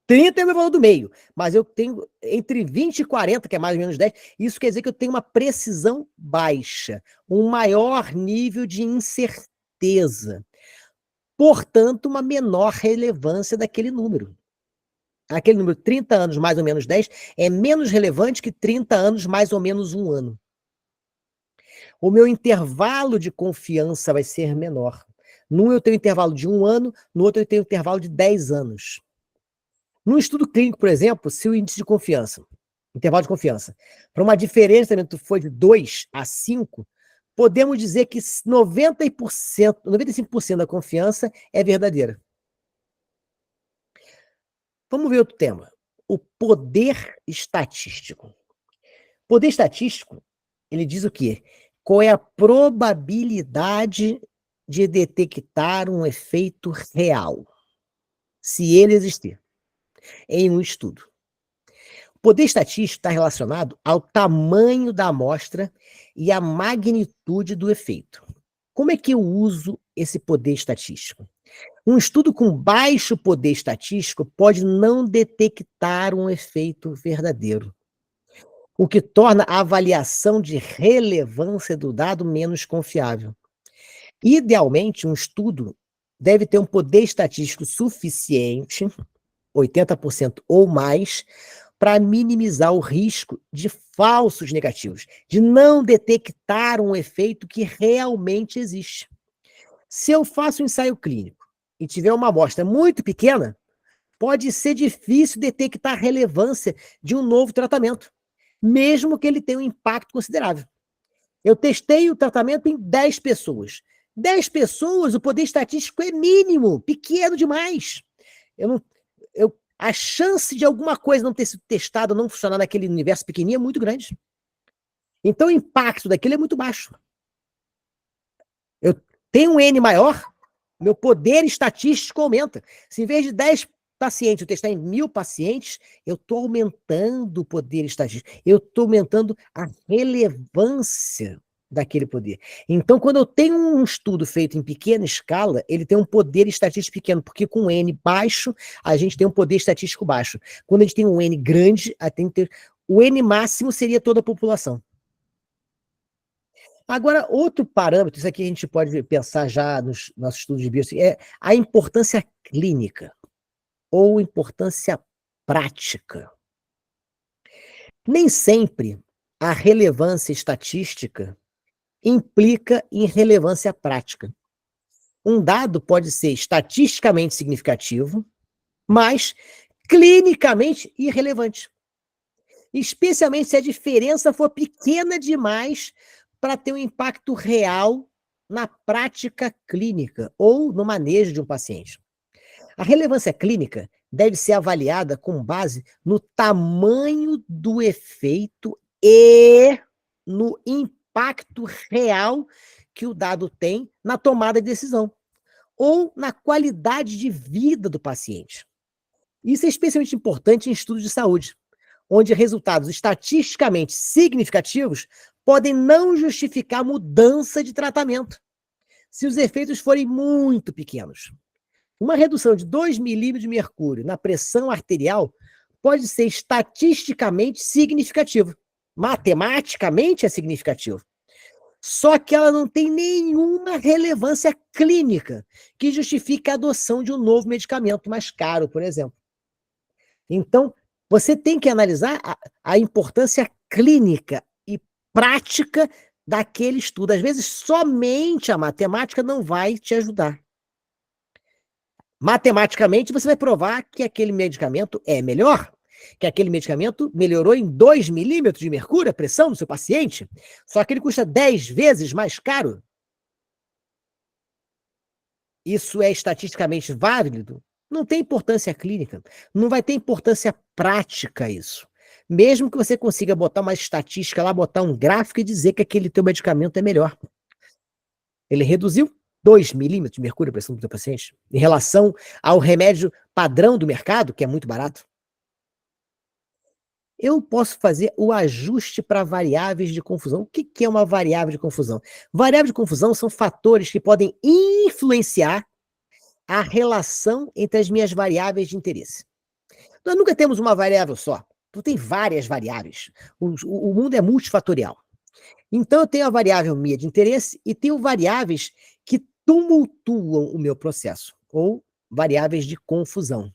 30 é o meu valor do meio, mas eu tenho entre 20 e 40, que é mais ou menos 10, isso quer dizer que eu tenho uma precisão baixa, um maior nível de incerteza. Portanto, uma menor relevância daquele número. Aquele número 30 anos mais ou menos 10 é menos relevante que 30 anos mais ou menos 1 ano. O meu intervalo de confiança vai ser menor. Num eu tenho intervalo de 1 ano, no outro eu tenho intervalo de 10 anos. Num estudo clínico, por exemplo, se o índice de confiança, intervalo de confiança, para uma diferença foi de 2 a 5, podemos dizer que 95% da confiança é verdadeira. Vamos ver outro tema. O poder estatístico. Poder estatístico, ele diz o quê? Qual é a probabilidade de detectar um efeito real, se ele existir, em um estudo. O poder estatístico está relacionado ao tamanho da amostra e à magnitude do efeito. Como é que eu uso esse poder estatístico? Um estudo com baixo poder estatístico pode não detectar um efeito verdadeiro, o que torna a avaliação de relevância do dado menos confiável. Idealmente, um estudo deve ter um poder estatístico suficiente, 80% ou mais, para minimizar o risco de falsos negativos, de não detectar um efeito que realmente existe. Se eu faço um ensaio clínico e tiver uma amostra muito pequena, pode ser difícil detectar a relevância de um novo tratamento. mesmo que ele tenha um impacto considerável. Eu testei o tratamento em 10 pessoas. 10 pessoas, o poder estatístico é mínimo, pequeno demais. A chance de alguma coisa não ter sido testada, não funcionar naquele universo pequenininho é muito grande. Então, o impacto daquilo é muito baixo. Eu tenho um N maior, meu poder estatístico aumenta. Se em vez de 10 pacientes eu testar em 1000 pacientes, eu estou aumentando o poder estatístico. Eu estou aumentando a relevância daquele poder. Então, quando eu tenho um estudo feito em pequena escala, ele tem um poder estatístico pequeno, porque com N baixo, a gente tem um poder estatístico baixo. Quando a gente tem um N grande, o N máximo seria toda a população. Agora, outro parâmetro, isso aqui a gente pode pensar já nos nossos estudos de biociência, é a importância clínica ou importância prática. Nem sempre a relevância estatística implica em relevância prática. Um dado pode ser estatisticamente significativo, mas clinicamente irrelevante. Especialmente se a diferença for pequena demais para ter um impacto real na prática clínica ou no manejo de um paciente. A relevância clínica deve ser avaliada com base no tamanho do efeito e no impacto real que o dado tem na tomada de decisão ou na qualidade de vida do paciente. Isso é especialmente importante em estudos de saúde, onde resultados estatisticamente significativos podem não justificar mudança de tratamento, se os efeitos forem muito pequenos. Uma redução de 2 milímetros de mercúrio na pressão arterial pode ser estatisticamente significativo. Matematicamente é significativo. Só que ela não tem nenhuma relevância clínica que justifique a adoção de um novo medicamento mais caro, por exemplo. Então, você tem que analisar a importância clínica e prática daquele estudo. Às vezes, somente a matemática não vai te ajudar. Matematicamente, você vai provar que aquele medicamento é melhor, que aquele medicamento melhorou em 2 milímetros de mercúrio a pressão do seu paciente, só que ele custa 10 vezes mais caro. Isso é estatisticamente válido? Não tem importância clínica, não vai ter importância prática isso. Mesmo que você consiga botar uma estatística lá, botar um gráfico e dizer que aquele teu medicamento é melhor. Ele reduziu 2 milímetros de mercúrio a pressão do teu paciente em relação ao remédio padrão do mercado, que é muito barato. Eu posso fazer o ajuste para variáveis de confusão. O que é uma variável de confusão? Variáveis de confusão são fatores que podem influenciar a relação entre as minhas variáveis de interesse. Nós nunca temos uma variável só. Tu tem várias variáveis. O mundo é multifatorial. Então, eu tenho a variável minha de interesse e tenho variáveis que tumultuam o meu processo, ou variáveis de confusão.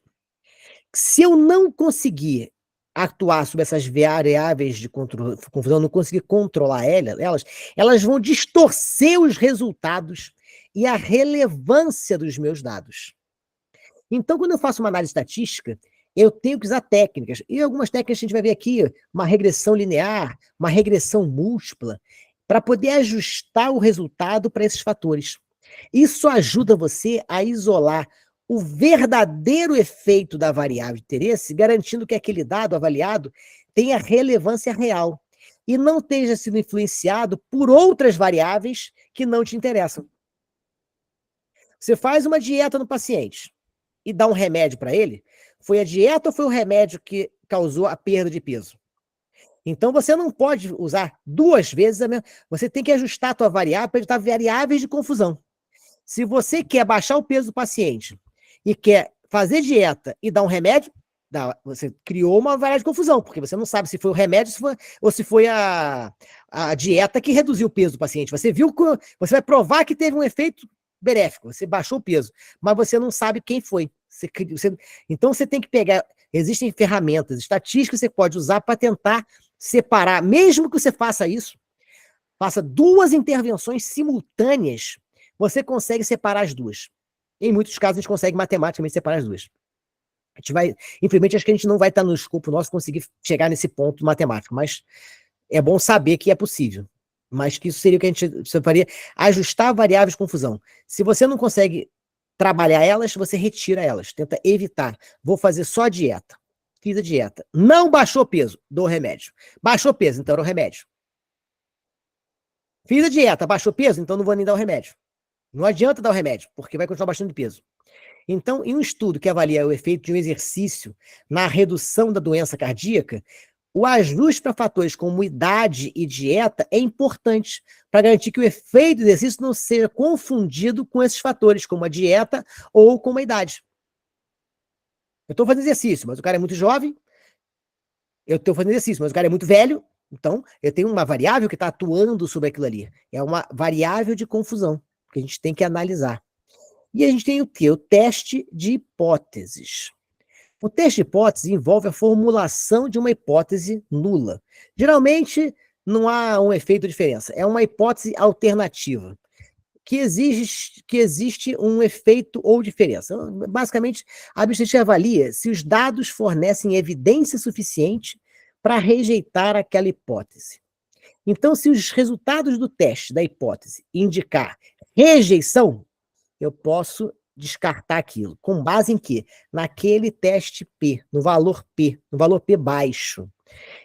Se eu não conseguir atuar sobre essas variáveis de confusão, não conseguir controlar elas vão distorcer os resultados e a relevância dos meus dados. Então, quando eu faço uma análise estatística, eu tenho que usar técnicas. E algumas técnicas a gente vai ver aqui, uma regressão linear, uma regressão múltipla, para poder ajustar o resultado para esses fatores. Isso ajuda você a isolar o verdadeiro efeito da variável de interesse, garantindo que aquele dado avaliado tenha relevância real e não esteja sendo influenciado por outras variáveis que não te interessam. Você faz uma dieta no paciente e dá um remédio para ele, foi a dieta ou foi o remédio que causou a perda de peso? Então, você não pode usar 2 vezes a mesma. Você tem que ajustar a tua variável para evitar variáveis de confusão. Se você quer baixar o peso do paciente e quer fazer dieta e dar um remédio, você criou uma variável de confusão, porque você não sabe se foi o remédio ou se foi a dieta que reduziu o peso do paciente. Você viu que você vai provar que teve um efeito benéfico, você baixou o peso, mas você não sabe quem foi. Então você tem que pegar, existem ferramentas estatísticas que você pode usar para tentar separar, mesmo que você faça isso, faça 2 intervenções simultâneas, você consegue separar as duas. Em muitos casos a gente consegue matematicamente separar as duas. Infelizmente, acho que a gente não vai estar no escopo nosso conseguir chegar nesse ponto matemático, mas é bom saber que é possível. Mas que isso seria o que você faria, ajustar variáveis de confusão. Se você não consegue trabalhar elas, você retira elas, tenta evitar. Vou fazer só dieta. Fiz a dieta. Não baixou peso, dou remédio. Baixou peso, então era o remédio. Fiz a dieta, baixou peso, então não vou nem dar o remédio. Não adianta dar o remédio, porque vai continuar baixando de peso. Então, em um estudo que avalia o efeito de um exercício na redução da doença cardíaca, o ajuste para fatores como idade e dieta é importante para garantir que o efeito do exercício não seja confundido com esses fatores, como a dieta ou com a idade. Eu estou fazendo exercício, mas o cara é muito jovem. Eu estou fazendo exercício, mas o cara é muito velho. Então, eu tenho uma variável que está atuando sobre aquilo ali. É uma variável de confusão, que a gente tem que analisar. E a gente tem o quê? O teste de hipóteses. O teste de hipótese envolve a formulação de uma hipótese nula. Geralmente, não há um efeito de diferença. É uma hipótese alternativa, que existe um efeito ou diferença. Basicamente, a estatística avalia se os dados fornecem evidência suficiente para rejeitar aquela hipótese. Então, se os resultados do teste da hipótese indicar rejeição, eu posso descartar aquilo. Com base em quê? Naquele teste P, no valor P baixo.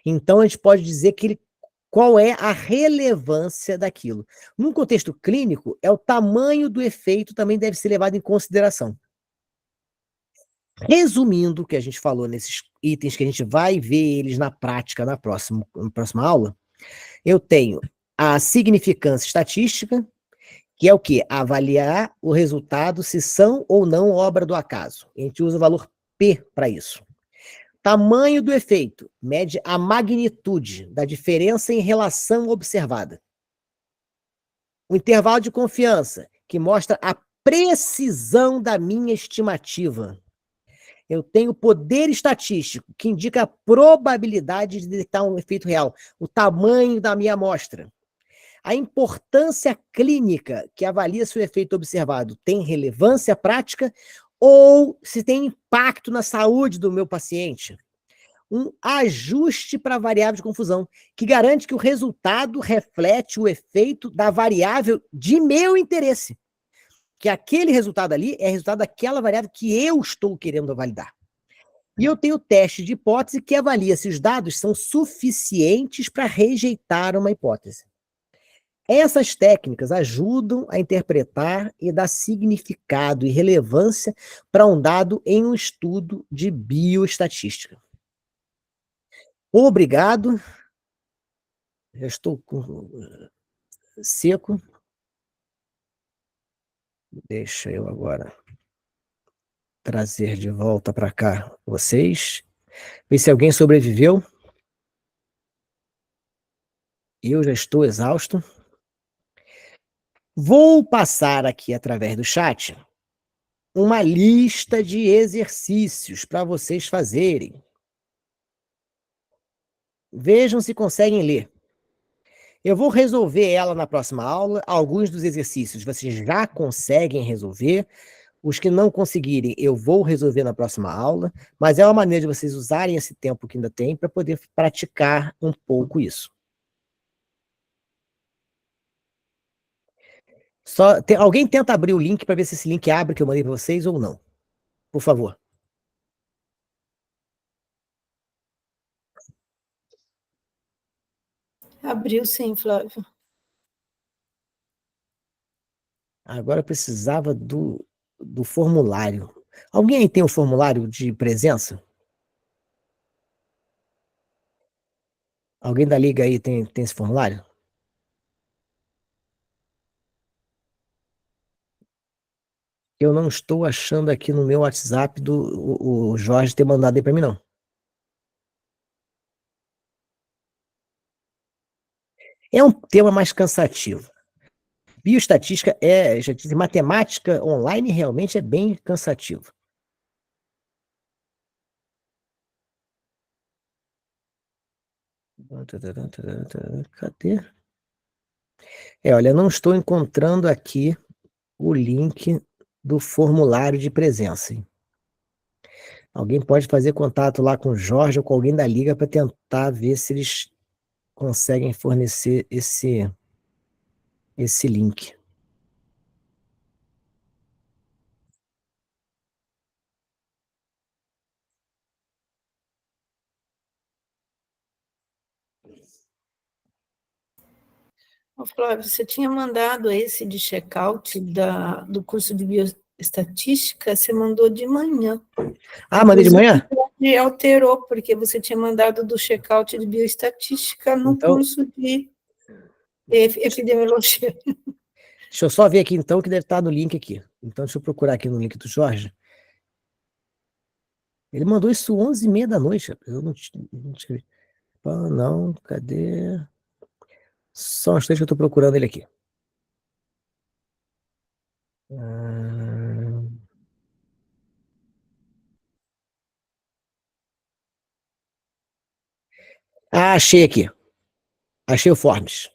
Então, a gente pode dizer que qual é a relevância daquilo. Num contexto clínico, é o tamanho do efeito também deve ser levado em consideração. Resumindo o que a gente falou nesses itens que a gente vai ver eles na prática na próxima aula, eu tenho a significância estatística, que é o quê? Avaliar o resultado se são ou não obra do acaso. A gente usa o valor P para isso. Tamanho do efeito, mede a magnitude da diferença em relação observada. O intervalo de confiança, que mostra a precisão da minha estimativa. Eu tenho poder estatístico, que indica a probabilidade de detectar um efeito real, o tamanho da minha amostra. A importância clínica, que avalia se o efeito observado tem relevância prática ou se tem impacto na saúde do meu paciente. Um ajuste para a variável de confusão, que garante que o resultado reflete o efeito da variável de meu interesse. Que aquele resultado ali é resultado daquela variável que eu estou querendo validar. E eu tenho o teste de hipótese que avalia se os dados são suficientes para rejeitar uma hipótese. Essas técnicas ajudam a interpretar e dar significado e relevância para um dado em um estudo de bioestatística. Obrigado. Já estou seco. Deixa eu agora trazer de volta para cá vocês. Ver se alguém sobreviveu. Eu já estou exausto. Vou passar aqui através do chat uma lista de exercícios para vocês fazerem. Vejam se conseguem ler. Eu vou resolver ela na próxima aula. Alguns dos exercícios vocês já conseguem resolver. Os que não conseguirem, eu vou resolver na próxima aula. Mas é uma maneira de vocês usarem esse tempo que ainda tem para poder praticar um pouco isso. Alguém tenta abrir o link para ver se esse link abre que eu mandei para vocês ou não. Por favor. Abriu sim, Flávio. Agora eu precisava do formulário. Alguém aí tem o formulário de presença? Alguém da liga aí tem esse formulário? Eu não estou achando aqui no meu WhatsApp o Jorge ter mandado aí para mim, não. É um tema mais cansativo. Bioestatística já disse, matemática online realmente é bem cansativo. Cadê? Olha, eu não estou encontrando aqui o link do formulário de presença. Hein? Alguém pode fazer contato lá com o Jorge ou com alguém da Liga para tentar ver se eles conseguem fornecer esse link. Ô, Flávio, você tinha mandado esse de check-out do curso de bioestatística, você mandou de manhã. Ah, mandei de manhã? E alterou, porque você tinha mandado do check-out de bioestatística no Então- curso de epidemiologia. Deixa eu só ver aqui então que deve estar no link aqui. Então deixa eu procurar aqui no link do Jorge. Ele mandou isso 11h30 da noite. Eu não tinha... Ah, não, cadê? Só um instante que eu estou procurando ele aqui. Ah, achei aqui. Achei o Forms.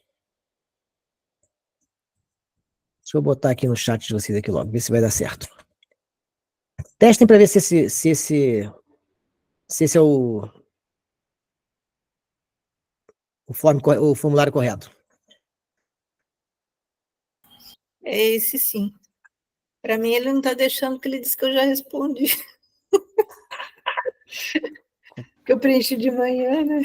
Deixa eu botar aqui no chat de vocês aqui logo, ver se vai dar certo. Testem para ver se esse é o formulário correto. É esse sim. Para mim, ele não está deixando, porque ele disse que eu já respondi. Que eu preenchi de manhã, né?